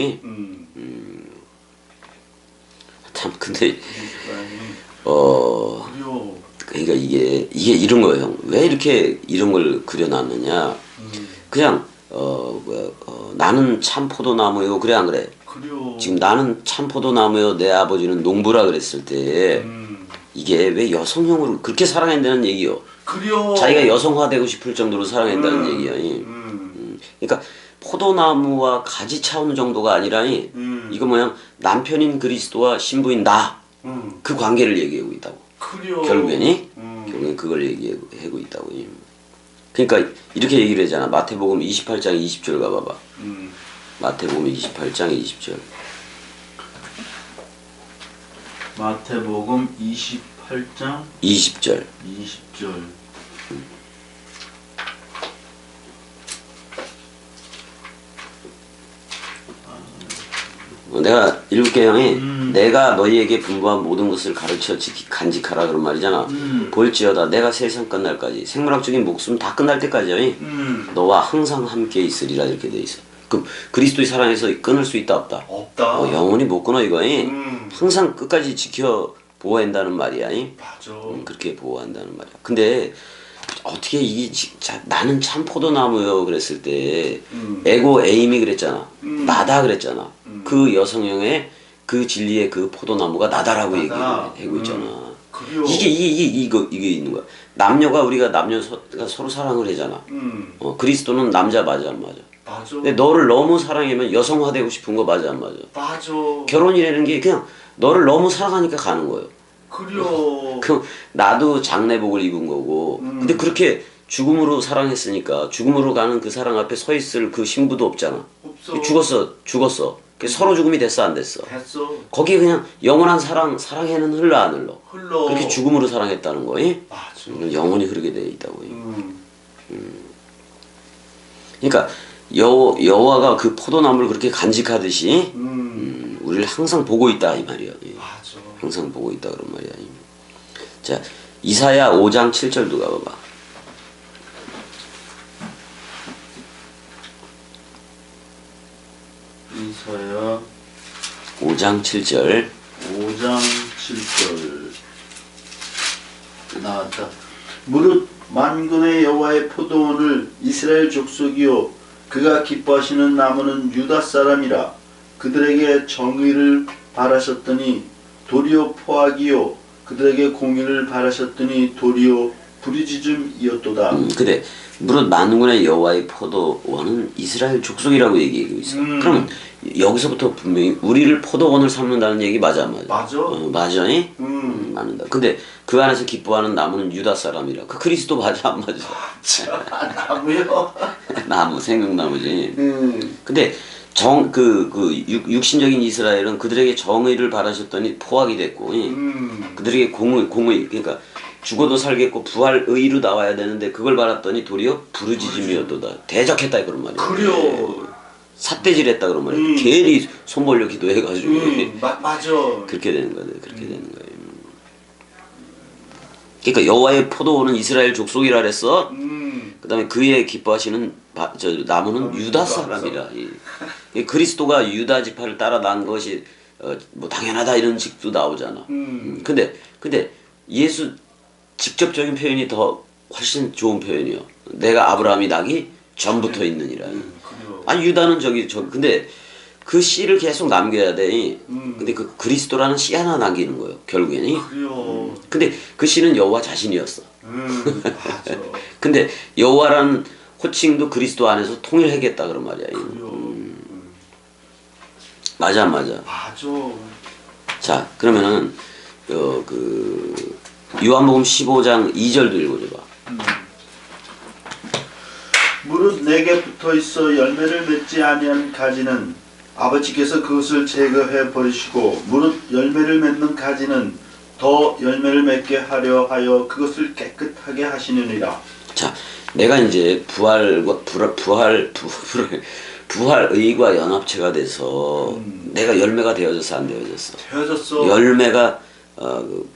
참 근데 그러니까 이게 이런 거예요. 왜 이렇게 이런 걸 그려놨느냐? 그냥 나는 참 포도나무요. 그래 안 그래? 그려. 지금 나는 참 포도나무요 내 아버지는 농부라 그랬을 때 이게 왜 여성형으로 그렇게 사랑한다는 얘기요. 그래요. 자기가 여성화되고 싶을 정도로 사랑한다는 얘기야. 그러니까 포도나무와 가지 차원 정도가 아니라 이거 뭐냐 남편인 그리스도와 신부인 나 그 관계를 얘기하고 있다고. 그래요. 결국엔 그걸 얘기하고 있다고. 그러니까 이렇게 얘기를 하잖아. 마태복음 28장 20절 가봐봐. 마태복음 28장 20절. 마태복음 28장 20절. 20절. 내가 읽을게 형이. 내가 너희에게 분부한 모든 것을 가르쳐 간직하라 그런 말이잖아. 볼지어다 내가 세상 끝날까지 생물학적인 목숨 다 끝날 때까지 너와 항상 함께 있으리라 이렇게 돼 있어. 그럼 그리스도의 사랑에서 끊을 수 있다 없다? 없다. 영원히 못 끊어 이거. 항상 끝까지 지켜 보호한다는 말이야. 맞아. 그렇게 보호한다는 말이야. 근데 어떻게 이게 나는 참 포도나무요 그랬을 때 에고 에임이 그랬잖아. 나다 그랬잖아. 그 여성형의 그 진리의 그 포도나무가 나다라고 얘기하고 있잖아. 이게 있는 거야. 남녀가 우리가 남녀가 서로 사랑을 하잖아. 그리스도는 남자 맞아 안 맞아? 맞아. 근데 너를 너무 사랑하면 여성화되고 싶은 거 맞아 안 맞아? 맞아. 결혼이라는 게 그냥 너를 너무 사랑하니까 가는 거예요. 그래요. 그 나도 장례복을 입은 거고. 근데 그렇게 죽음으로 사랑했으니까 죽음으로 가는 그 사랑 앞에 서 있을 그 신부도 없잖아. 없어. 죽었어. 서로 죽음이 됐어 안 됐어? 됐어. 거기에 그냥 영원한 사랑에는 흘러 안 흘러? 흘러. 그렇게 죽음으로 사랑했다는 거이? 맞아. 영원히 흐르게 돼 있다고. 그러니까 여호와가 그 포도나무를 그렇게 간직하듯이 우리를 항상 보고 있다 이 말이야. 맞아. 항상 보고 있다 그런 말이야. 자, 이사야 5장 7절도 가봐봐. 이사야 5장 7절. 5장 7절 나왔다. 무릇 만군의 여호와의 포도원을 이스라엘 족속이요 그가 기뻐하시는 나무는 유다 사람이라. 그들에게 정의를 바라셨더니 도리어 포악이요 그들에게 공의를 바라셨더니 도리어 부르짖음이었도다. 근데 무릇 만군의 여호와의 포도원은 이스라엘 족속이라고 얘기하고 있어. 그러면 여기서부터 분명히 우리를 포도원을 삼는다는 얘기 맞아 안 맞아? 맞아. 맞아. 맞는다. 근데 그 안에서 기뻐하는 나무는 유다 사람이라. 그 그리스도 맞아 안 맞아? 나무요. 나무 생명나무지. 근데 육신적인 이스라엘은 그들에게 정의를 바라셨더니 포악이 됐고, 그들에게 공의, 그러니까 죽어도 살겠고 부활의로 나와야 되는데 그걸 바랐더니 도리어 부르짖음이었도다. 대적했다 그런 말이야. 그래요. 삿대질했다 그런 말이야. 괜히 손 벌려 기도해가지고. 맞아. 그렇게 되는 거야. 그렇게 되는 거야. 그러니까 여호와의 포도원은 이스라엘 족속이라 그랬어. 그다음에 그의 기뻐하시는 나무는 유다 사람이라. 그리스도가 유다 지파를 따라 난 것이 뭐 당연하다 이런 식도 나오잖아. 근데 예수 직접적인 표현이 더 훨씬 좋은 표현이요. 내가 아브라함이 나기 전부터 있느니라. 아니 유다는 근데 그 씨를 계속 남겨야 돼. 근데 그 그리스도라는 씨 하나 남기는 거예요. 결국에는. 그래요. 근데 그 씨는 여호와 자신이었어. 맞아. 근데 여호와라는 호칭도 그리스도 안에서 통일하겠다 그런 말이야. 맞아 안 맞아? 맞아. 자 그러면은 요한복음 15장 2절도 읽어줘봐. 무릇 내게 붙어 있어 열매를 맺지 아니한 가지는 아버지께서 그것을 제거해 버리시고 무릇 열매를 맺는 가지는 더 열매를 맺게 하려 하여 그것을 깨끗하게 하시느니라. 자, 내가 이제 부활의과 연합체가 돼서 내가 열매가 되어져서 안 되어졌어. 되어졌어. 열매가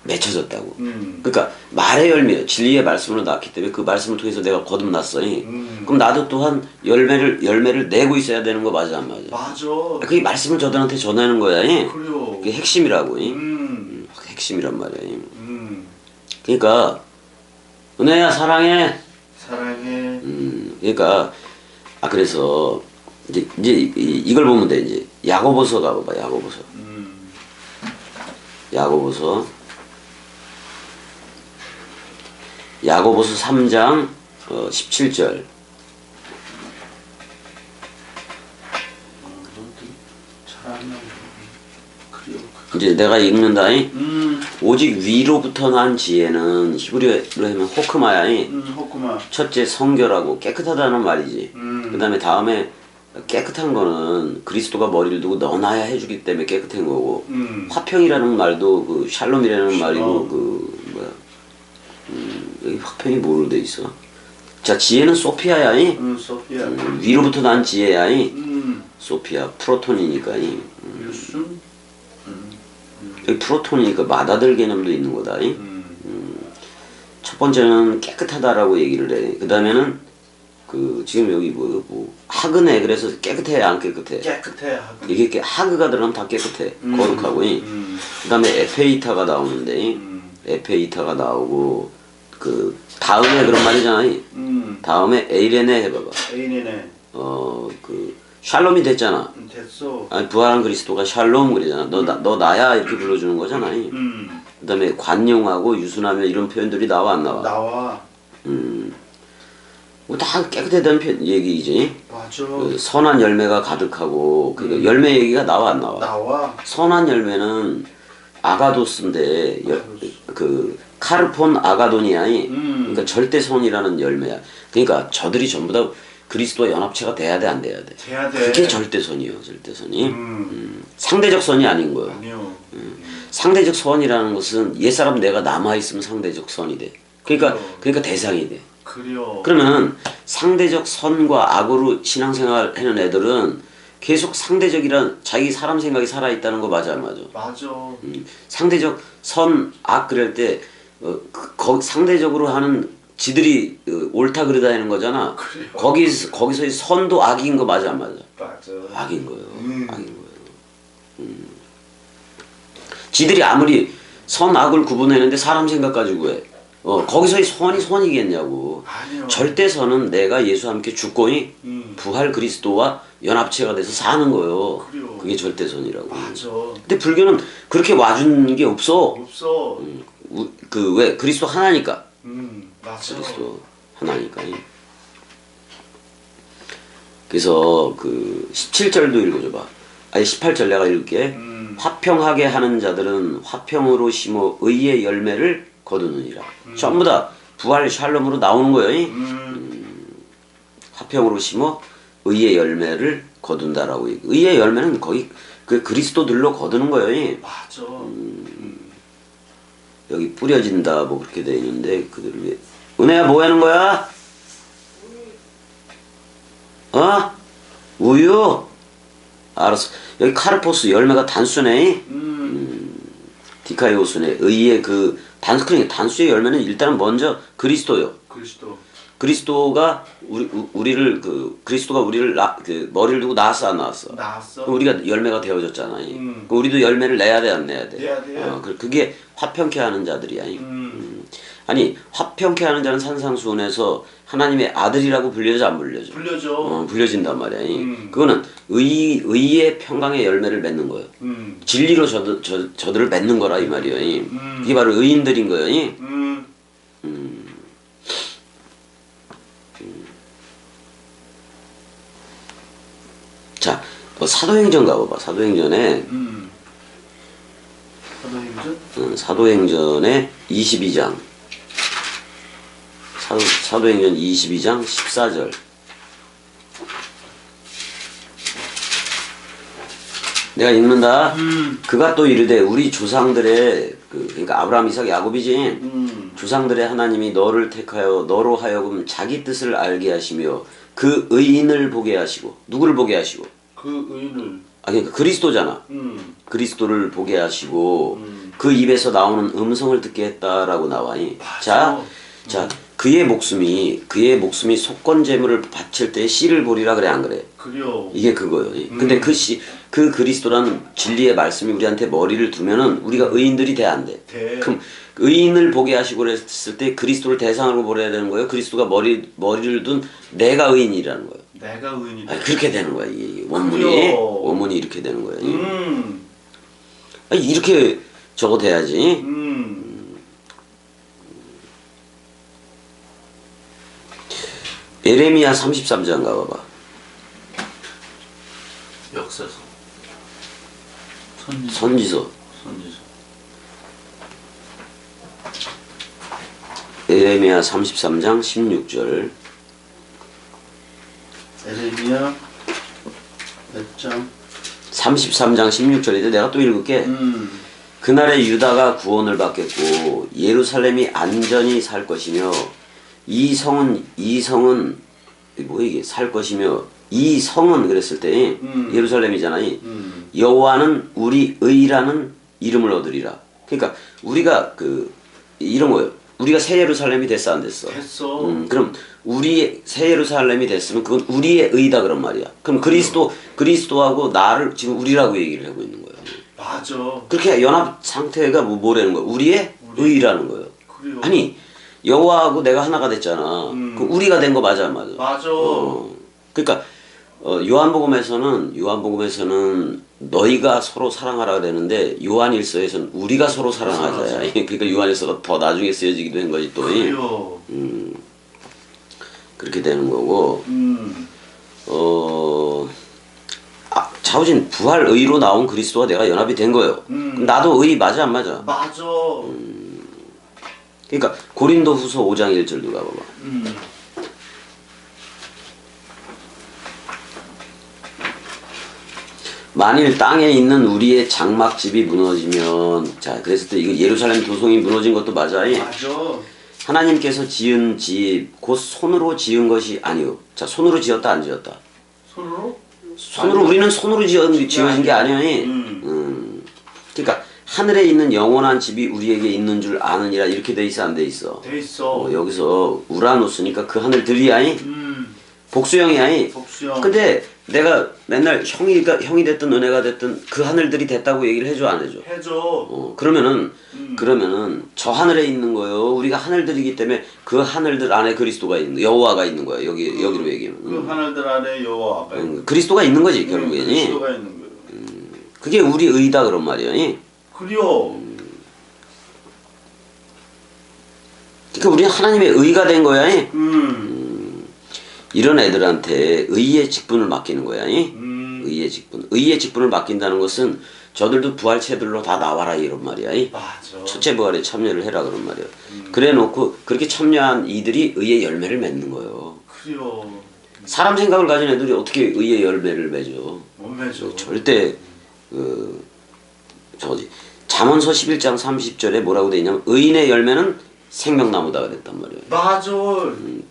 맺혀졌다고. 그러니까 말의 열매, 진리의 말씀으로 낳기 때문에 그 말씀을 통해서 내가 거듭났어. 그럼 나도 또한 열매를 내고 있어야 되는 거 맞아 안 맞아? 맞아. 그게 말씀을 저들한테 전하는 거야. 그래요. 그게 핵심이라고. 핵심이란 말이야. 그러니까 은혜야 사랑해. 사랑해. 그러니까 그래서 이제 이걸 보면 돼 이제 야고보서 가봐봐. 야고보서. 야고보서. 야고보서 3장 17절. 이제 내가 읽는다. 오직 위로부터 난 지혜는 히브리어로 하면 호크마야. 호크마. 첫째 성결하고 깨끗하다는 말이지. 그다음에 다음에 깨끗한 거는 그리스도가 머리를 두고 너나야 해주기 때문에 깨끗한 거고. 화평이라는 말도 그 샬롬이라는 말이고 그 뭐야. 여기 화평이 뭐로 돼 있어? 자, 지혜는 소피아야. 소피아. 위로부터 난 지혜야. 소피아 프로톤이니까. 유순. 여기 프로톤이니까 맏아들 개념도 있는 거다. 첫 번째는 깨끗하다라고 얘기를 해. 그 다음에는 그 지금 여기 뭐 하그네. 그래서 깨끗해 안 깨끗해? 깨끗해. 하그. 이게 하그가 들어가면 다 깨끗해. 거룩하고. 그 다음에 에페이타가 나오는데 에페이타가 나오고 그 다음에 그런 말이잖아. 다음에 에이레네 해봐봐. 에이네네. 그 샬롬이 됐잖아. 됐어. 아니, 부활한 그리스도가 샬롬 그러잖아. 너 나야 이렇게 불러주는 거잖아. 그 다음에 관용하고 유순하며 이런 표현들이 나와 안 나와? 나와. 뭐 다 깨끗하다는 얘기지. 맞아. 그 선한 열매가 가득하고 그 열매 얘기가 나와 안 나와? 나와. 선한 열매는 아가도스인데 그 카르폰 아가도니아. 그러니까 절대선이라는 열매야. 그러니까 저들이 전부 다 그리스도와 연합체가 돼야 돼 안 돼야 돼? 돼야 돼. 그게 절대선이요. 절대선이. 상대적 선이 아닌 거예요. 아니요. 상대적 선이라는 것은 옛사람 내가 남아있으면 상대적 선이 돼. 그러니까 대상이 돼. 그래요. 그러면 상대적 선과 악으로 신앙생활 하는 애들은 계속 상대적이란 자기 사람 생각이 살아있다는 거 맞아 안 맞아? 맞아. 상대적 선, 악 그럴 때 상대적으로 하는 지들이 옳다 그러다 하는 거잖아. 그래요. 거기서의 선도 악인 거 맞아 안 맞아? 맞아. 악인 거예요. 악인 거예요. 지들이 아무리 선, 악을 구분해내는데 사람 생각 가지고 해. 거기서의 선이 선이겠냐고. 아니요. 절대선은 내가 예수와 함께 죽고 부활 그리스도와 연합체가 돼서 사는 거예요. 그래요. 그게 절대선이라고. 맞아. 근데 불교는 그렇게 와준 게 없어. 없어. 그 왜 그리스도 하나니까. 맞아. 그리스도 하나니까. 그래서 그 17절도 읽어줘봐. 아니 18절 내가 읽을게. 화평하게 하는 자들은 화평으로 심어 의의 열매를 거두느니라. 전부 다 부활 샬롬으로 나오는 거예요. 화평으로 심어 의의 열매를 거둔다라고. 의의 열매는 거의 그 그리스도들로 거두는 거예요. 맞아. 여기 뿌려진다 뭐 그렇게 돼 있는데 그들 위해. 은혜야 뭐 하는 거야? 우유? 알았어. 여기 카르포스 열매가 단수네. 디카이오스네. 의의 그 단수의 열매는 일단은 먼저 그리스도요. 그리스도가 우리를 그 머리를 두고 낳았어 안 낳았어? 낳았어. 우리가 열매가 되어졌잖아. 우리도 열매를 내야 돼 안 내야 돼? 내야 돼. 그게 화평케 하는 자들이야. 아니 화평케 하는 자는 산상수훈에서 하나님의 아들이라고 불려져 안 불려져? 불려져. 불려진단 말이야. 그거는 의의 평강의 열매를 맺는 거예요. 진리로 저들을 맺는 거라 이 말이에요. 이게 바로 의인들인 거예요. 자, 사도행전 가봐봐. 사도행전에 사도행전의 22장. 사도행전 22장 14절. 내가 읽는다. 그가 또 이르되 우리 조상들의 그러니까 아브라함, 이삭, 야곱이지. 조상들의 하나님이 너를 택하여 너로 하여금 자기 뜻을 알게 하시며 그 의인을 보게 하시고. 누구를 보게 하시고? 그 의인을. 그러니까 그리스도잖아. 그리스도를 보게 하시고 그 입에서 나오는 음성을 듣게 했다라고 나와. 자, 그의 목숨이 속건 제물을 바칠 때 씨를 보리라 그래 안 그래? 그래요. 이게 그거예요. 근데 그 그리스도라는 진리의 말씀이 우리한테 머리를 두면은 우리가 의인들이 돼 안 돼? 돼. 그럼 의인을 보게 하시고 그랬을 때 그리스도를 대상으로 보려야 되는 거예요. 그리스도가 머리를 둔 내가 의인이라는 거예요. 내가 의인이 아니, 그렇게 되는 거야 이게 원문이. 그래요. 원문이 이렇게 되는 거야. 아니, 이렇게 적어돼야지. 에레미야 33장 가봐봐. 역사서. 선지서. 선지서. 에레미야 33장 16절. 에레미야 몇 장? 33장 16절인데 내가 또 읽을게. 그날에 유다가 구원을 받겠고 예루살렘이 안전히 살 것이며 이 성은 뭐 이게 살 것이며 이 성은 그랬을 때 예루살렘이잖아. 여호와는 우리 의라는 이름을 얻으리라. 그러니까 우리가 그 이런 거예요. 우리가 새 예루살렘이 됐어 안 됐어? 됐어. 그럼 우리 새 예루살렘이 됐으면 그건 우리의 의다 그런 말이야. 그럼 그리스도하고 나를 지금 우리라고 얘기를 하고 있는 거예요. 맞아. 그렇게 연합 상태가 뭐라는 거야? 우리의 의라는 거예요. 그래요. 아니 여호와하고 내가 하나가 됐잖아. 그 우리가 된 거 맞아 안 맞아? 맞아. 그러니까 요한복음에서는 너희가 서로 사랑하라 그랬는데 요한일서에서는 우리가 서로 사랑하자. 그러니까 요한일서가 더 나중에 쓰여지기도 한 거지 또. 그래요. 그렇게 되는 거고. 자우진 부활 의로 나온 그리스도와 내가 연합이 된 거예요. 그럼 나도 의 맞아 안 맞아? 맞아. 그러니까 고린도후서 5장 1절 누가 봐봐. 만일 땅에 있는 우리의 장막집이 무너지면 자 그랬을 때 이거 예루살렘 도성이 무너진 것도 맞아. 맞아. 하나님께서 지은 집 곧 손으로 지은 것이 아니요. 자 손으로 지었다 안 지었다? 손으로? 손으로 우리는 손으로 지어진 게 아니야. 그러니까 하늘에 있는 영원한 집이 우리에게 있는 줄 아느니라 이렇게 돼 있어 안 돼 있어? 돼 있어. 여기서 우라노스니까 그 하늘들이야. 복수형이야. 복수형. 근데 내가 맨날 형이 됐든 은혜가 됐든 그 하늘들이 됐다고 얘기를 해줘 안 해줘? 해줘. 그러면은 저 하늘에 있는 거요. 우리가 하늘들이기 때문에 그 하늘들 안에 그리스도가 있는 여호와가 있는 거야. 여기로 얘기하면. 그 하늘들 안에 여호와가 있는 그리스도가 있는 거지 결국에는. 그리스도가 있는 거예요. 그게 우리 의다 그런 말이야. 그래요. 그러니까 우리 하나님의 의가 된 거야. 이런 애들한테 의의 직분을 맡기는 거야. 의의 직분. 의의 직분을 맡긴다는 것은 저들도 부활체들로 다 나와라 이런 말이야. 맞아. 첫째 부활에 참여를 해라 그런 말이야. 그래 놓고 그렇게 참여한 이들이 의의 열매를 맺는 거예요. 그래요. 사람 생각을 가진 애들이 어떻게 의의 열매를 맺어? 못 맺어. 절대 잠언서 11장 30절에 뭐라고 돼 있냐면 의인의 열매는 생명나무다 그랬단 말이에요. 맞아.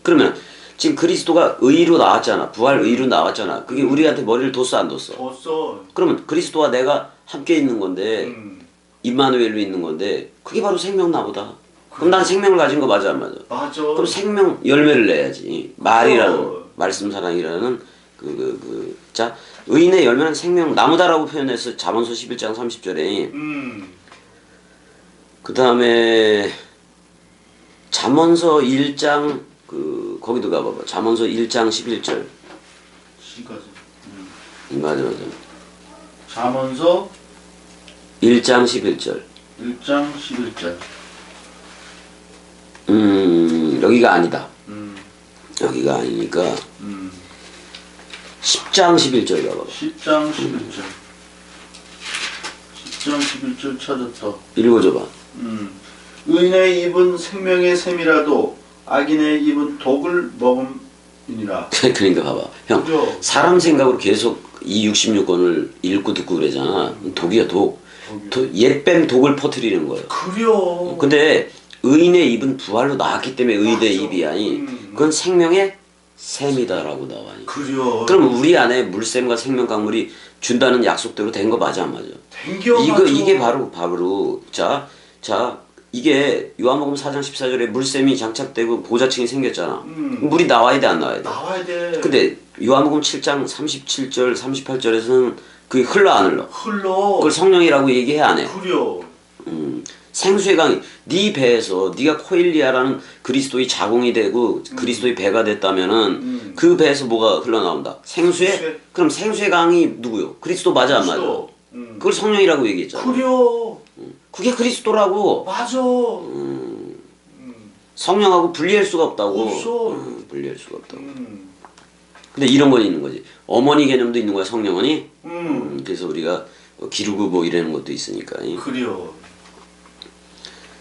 그러면 지금 그리스도가 의로 나왔잖아. 부활 의로 나왔잖아. 그게 우리한테 머리를 뒀어 안 뒀어? 뒀어. 그러면 그리스도와 내가 함께 있는 건데 임마누엘로 있는 건데 그게 바로 생명나무다. 그럼 난 생명을 가진 거 맞아 안 맞아? 맞아. 그럼 생명 열매를 내야지. 말이라는 말씀 사랑이라는 자 의인의 열매는 생명나무다라고 표현해서 잠언서 11장 30절에 그 다음에 잠언서 1장 거기도 가봐봐. 잠언서 1장 11절. 시까지. 맞아. 잠언서 1장 11절. 1장 11절. 여기가 아니다. 여기가 아니니까 10장 11절 가봐봐. 10장 11절. 10장 11절 찾았다. 읽어줘봐. 의인의 입은 생명의 샘이라도 악인의 입은 독을 먹음이니라. 그러니까 봐봐. 형, 그죠? 사람 생각으로 계속 이 66권을 읽고 듣고 그러잖아. 독이야, 독. 옛뱀 독을 퍼뜨리는 거예요. 그래요. 근데 의인의 입은 부활로 나왔기 때문에 의인의 맞아. 입이 아니. 그건 생명의 샘이다라고 나와. 그래요. 그럼 우리 안에 물샘과 생명 강물이 준다는 약속대로 된 거 맞아 안 맞아? 댕겨 이게 바로 자 이게 요한복음 4장 14절에 물샘이 장착되고 보좌층이 생겼잖아. 물이 나와야 돼 안 나와야 돼? 나와야 돼. 근데 요한복음 7장 37절 38절에서는 그게 흘러 안 흘러? 흘러. 그걸 성령이라고 얘기해 안 해? 그래요. 생수의 강이 네 배에서 네가 코일리아라는 그리스도의 자궁이 되고 그리스도의 배가 됐다면은 그 배에서 뭐가 흘러나온다? 생수의? 그럼 생수의 강이 누구요? 그리스도 맞아 안 맞아? 그걸 성령이라고 얘기했잖아. 그려. 그게 그리스도라고. 맞아. 성령하고 분리할 수가 없다고. 없어. 분리할 수가 없다고. 근데 이런 건 있는 거지. 어머니 개념도 있는 거야 성령은이. 그래서 우리가 기르고 뭐 이러는 것도 있으니까. 그려.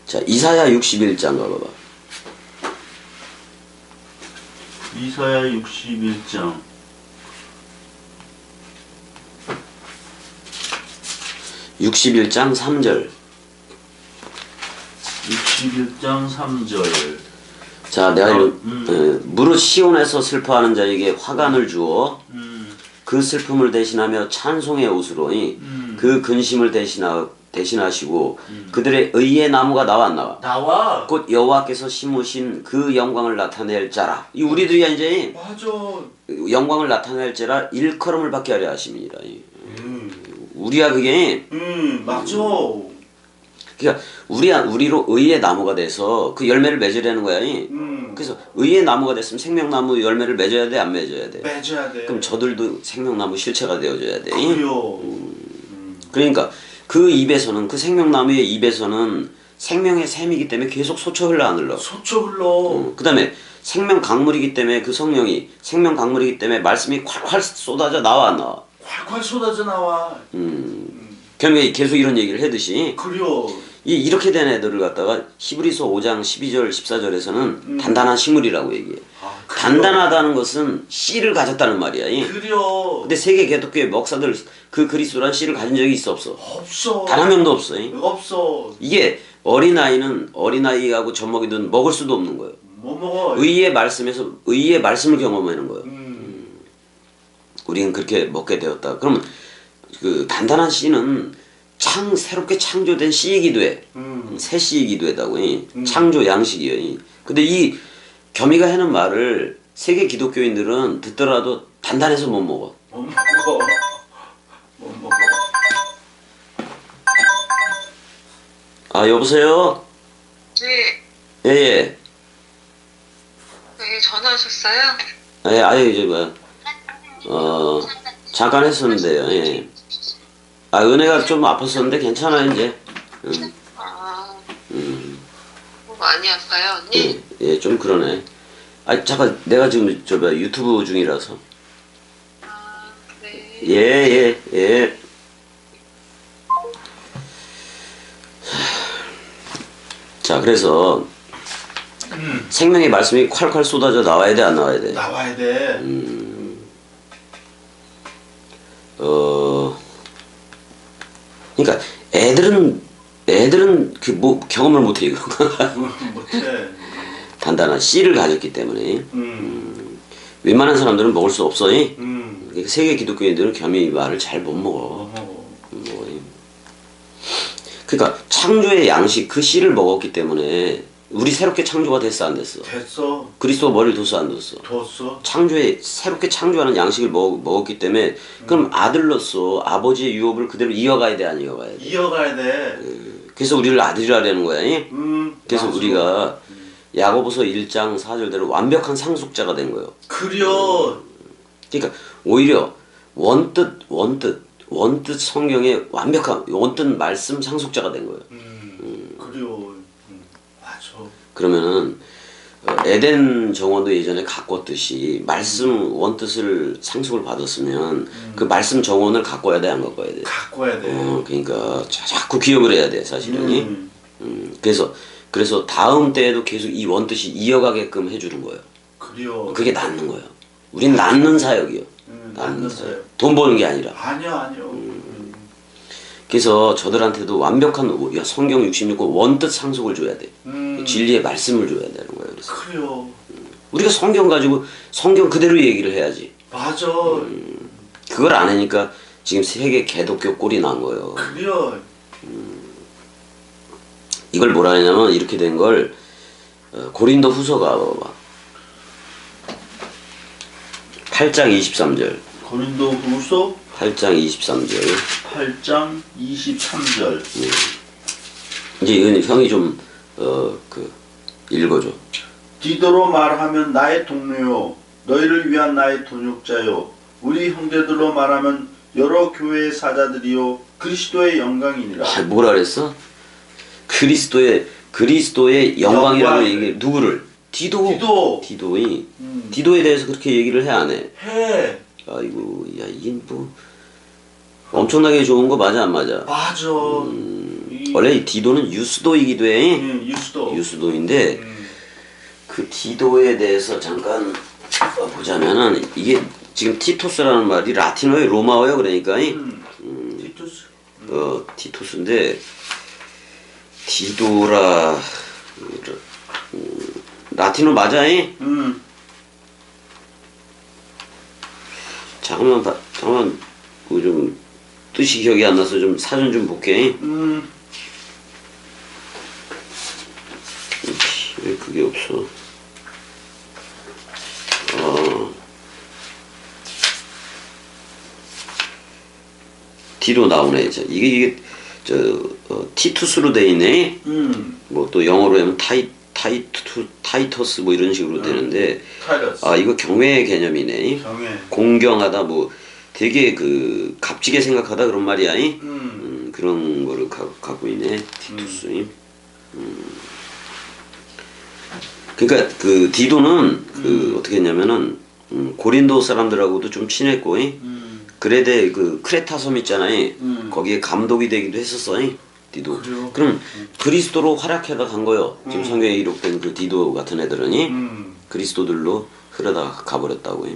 자 이사야 61장 가봐봐. 이사야 61장. 61장 3절. 61장 3절. 자 내가 무릇 시온에서 슬퍼하는 자에게 화관을 주어 그 슬픔을 대신하며 찬송의 옷으로니 그 근심을 대신하시고 그들의 의의 나무가 나와 안 나와? 나와. 곧 여호와께서 심으신 그 영광을 나타낼 자라. 이 우리들이 이제 맞아. 영광을 나타낼 자라 일컬음을 받게 하려 하심이니라. 우리야 그게 맞아. 그러니까 우리로 의의 나무가 돼서 그 열매를 맺으려는 거야. 그래서 의의 나무가 됐으면 생명나무 열매를 맺어야 돼, 안 맺어야 돼? 맺어야 돼. 그럼 저들도 생명나무 실체가 되어줘야 돼. 그려. 그러니까 그 입에서는 그 생명나무의 입에서는 생명의 샘이기 때문에 계속 소초 흘러 안 흘러. 소초 흘러. 그다음에 생명 강물이기 때문에 그 성령이 생명 강물이기 때문에 말씀이 콸콸 쏟아져 나와 안 나와. 콸콸 쏟아져 나와. 결국에 계속 이런 얘기를 해듯이 그려. 이렇게 된 애들을 갖다가 히브리서 5장 12절 14절에서는 단단한 식물이라고 얘기해. 그려. 단단하다는 것은 씨를 가졌다는 말이야. 그려. 근데 세계 개독교회 목사들 그 그리스도란 씨를 가진 적이 있어 없어? 없어. 단 한 명도 없어. 없어. 이게 어린아이는 어린아이하고 젖먹이든 먹을 수도 없는 거예요. 못 먹어. 의의 말씀에서 의의 말씀을 경험하는 거예요. 우리는 그렇게 먹게 되었다. 그러면 그 단단한 씨는 새롭게 창조된 씨이기도 해. 새 씨이기도 하다고. 창조 양식이에요. 근데 이 겸이가 하는 말을 세계 기독교인들은 듣더라도 단단해서 못 먹어. 못 먹어. 못 먹어. 아 여보세요? 네. 예예. 왜 전화하셨어요? 예, 아유 이제 잠깐 했었는데요. 예. 아 은혜가 좀 아팠었는데 괜찮아 이제. 뭐 많이 아파요, 언니? 예, 좀 그러네. 아 잠깐 내가 지금 유튜브 중이라서. 네. 예. 자 그래서 생명의 말씀이 콸콸 쏟아져 나와야 돼 안 나와야 돼? 나와야 돼. 그러니까 애들은 그 뭐 경험을 못해 이거. 못해. 단단한 씨를 가졌기 때문에 웬만한 사람들은 먹을 수 없어. 그러니까 세계 기독교인들은 겸이 말을 잘 못 먹어. 못 먹어. 그러니까 창조의 양식 그 씨를 먹었기 때문에 우리 새롭게 창조가 됐어 안 됐어? 됐어. 그리스도가 머리를 뒀어 안 뒀어? 뒀어. 창조의 새롭게 창조하는 양식을 먹었기 때문에 그럼 아들로서 아버지의 유업을 그대로 이어가야 돼 안 이어가야 돼? 이어가야 돼. 그래서 우리를 아들이라는 거야. 그래서 맞아. 우리가 야고보서 1장 4절대로 완벽한 상속자가 된 거예요. 그려. 그러니까 오히려 원뜻 성경의 완벽한 원뜻 말씀 상속자가 된 거예요. 그려. 맞아. 그러면은 에덴 정원도 예전에 가꿨듯이 말씀 원뜻을 상속을 받았으면 그 말씀 정원을 가꿔야 돼 안 가꿔야 돼? 가꿔야 돼. 그러니까 자꾸 기억을 해야 돼 사실은. 그래서 다음 때에도 계속 이 원뜻이 이어가게끔 해주는 거예요. 그려. 그게 낫는 거예요. 우린 낫는 사역이요. 낫는 사역. 돈 버는 게 아니라. 아니요. 그래서 저들한테도 완벽한 성경 66권 원뜻 상속을 줘야 돼. 진리의 말씀을 줘야 되는 거예요. 그래서 그래요. 우리가 성경 가지고 성경 그대로 얘기를 해야지. 맞아. 그걸 안 하니까 지금 세계 개독교 꼴이 난 거예요. 그래요. 이걸 뭐라 하냐면 이렇게 된 걸 고린도 후서가 봐봐. 8장 23절. 고린도 후서 8장 23절. 8장 23절. 이제 이건 형이 좀 읽어줘. 디도로 말하면 나의 동료요 너희를 위한 나의 동역자요 우리 형제들로 말하면 여러 교회의 사자들이요 그리스도의 영광이니라. 아, 뭐라 그랬어? 그리스도의 영광이라고 영광. 얘기. 누구를? 디도. 디도이. 디도에 대해서 그렇게 얘기를 해 안 해? 해. 아이고, 야, 이게 뭐 엄청나게 좋은 거 맞아 안 맞아? 맞아. 원래 이 디도는 유스도이기도 해. 유스도. 유스도인데 그 디도에 대해서 잠깐 보자면은 이게 지금 티토스라는 말이 라틴어예요, 로마어예요, 그러니까 티투스. 티토스인데 디도라 라틴어 맞아? 잠깐만 좀 뜻이 기억이 안 나서 좀 사전 좀 볼게. 왜 그게 없어? 뒤로 나오네. 이게 티투스로 돼 있네. 뭐 또 영어로 하면 타이터스 뭐 이런 식으로 되는데. 타이러스. 아, 이거 경외의 개념이네. 경외. 공경하다 뭐 되게 그 값지게 생각하다 그런 말이야. 그런 거를 갖고 있네. 티투스. 그러니까 그 디도는 그 어떻게 했냐면은 고린도 사람들하고도 좀 친했고 그레데 그 크레타 섬 있잖아요. 거기에 감독이 되기도 했었어. 디도. 그래요? 그럼 그리스도로 활약해다 간 거요. 지금 성경에 기록된 그 디도 같은 애들은 그리스도들로 흐르다가 가버렸다고.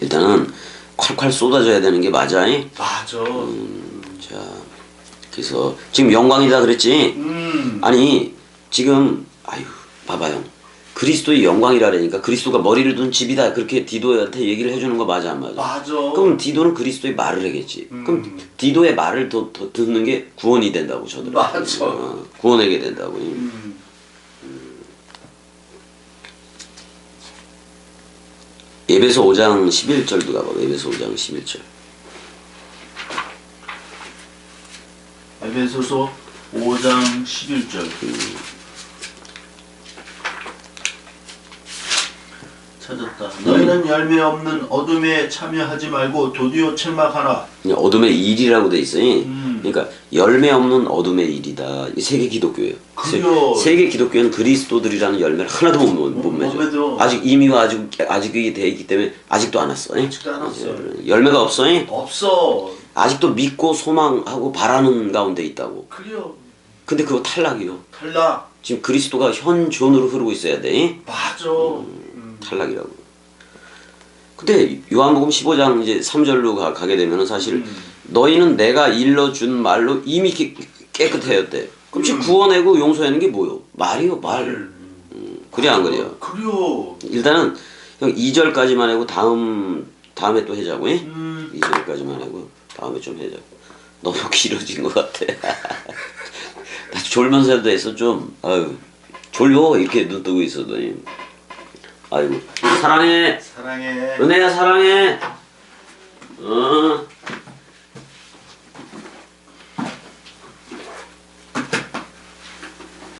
일단은 콸콸 쏟아져야 되는 게 맞아. 맞아. 자, 그래서 지금 영광이다 그랬지. 아니 지금 아유 봐봐요. 그리스도의 영광이라 그러니까 그리스도가 머리를 둔 집이다 그렇게 디도한테 얘기를 해주는 거 맞아 안 맞아? 맞아. 그럼 디도는 그리스도의 말을 하겠지. 그럼 디도의 말을 더 듣는 게 구원이 된다고 저들은. 맞아. 구원하게 된다고. 에베소 5장 11절도 가봐. 에베소 5장 11절. 에베소서 5장 11절. 찾았다. 너희는 열매 없는 어둠에 참여하지 말고 도리어 책망하라. 어둠의 일이라고 돼 있어. 그러니까 열매 없는 어둠의 일이다. 이 세계 기독교예요. 그래요. 세계 기독교는 그리스도들이라는 열매를 하나도 못 맺어. 맺어. 아직 이미와 아직이 돼 있기 때문에 아직도 안 왔어. 아직도 안 왔어. 열매가 없어. 없어. 아직도 믿고 소망하고 바라는 가운데 있다고. 그래요. 근데 그거 탈락이요. 탈락. 지금 그리스도가 현존으로 흐르고 있어야 돼. 맞아. 탈락이라고. 근데 요한복음 15장 이제 3절로 가게 되면은 사실 너희는 내가 일러준 말로 이미 깨끗해였대. 그럼 지금 구원하고 용서하는 게 뭐요? 말이요, 말. 그래 안 그래요? 그래요. 일단은 형 2절까지만 하고 다음에 또 하자고. 2절까지만 하고 다음에 좀 하자고. 너무 길어진 것 같아. 나 졸면서도 했어 좀. 아유 졸려 이렇게 눈 뜨고 있어도. 아이고 사랑해. 사랑해. 은혜야 사랑해.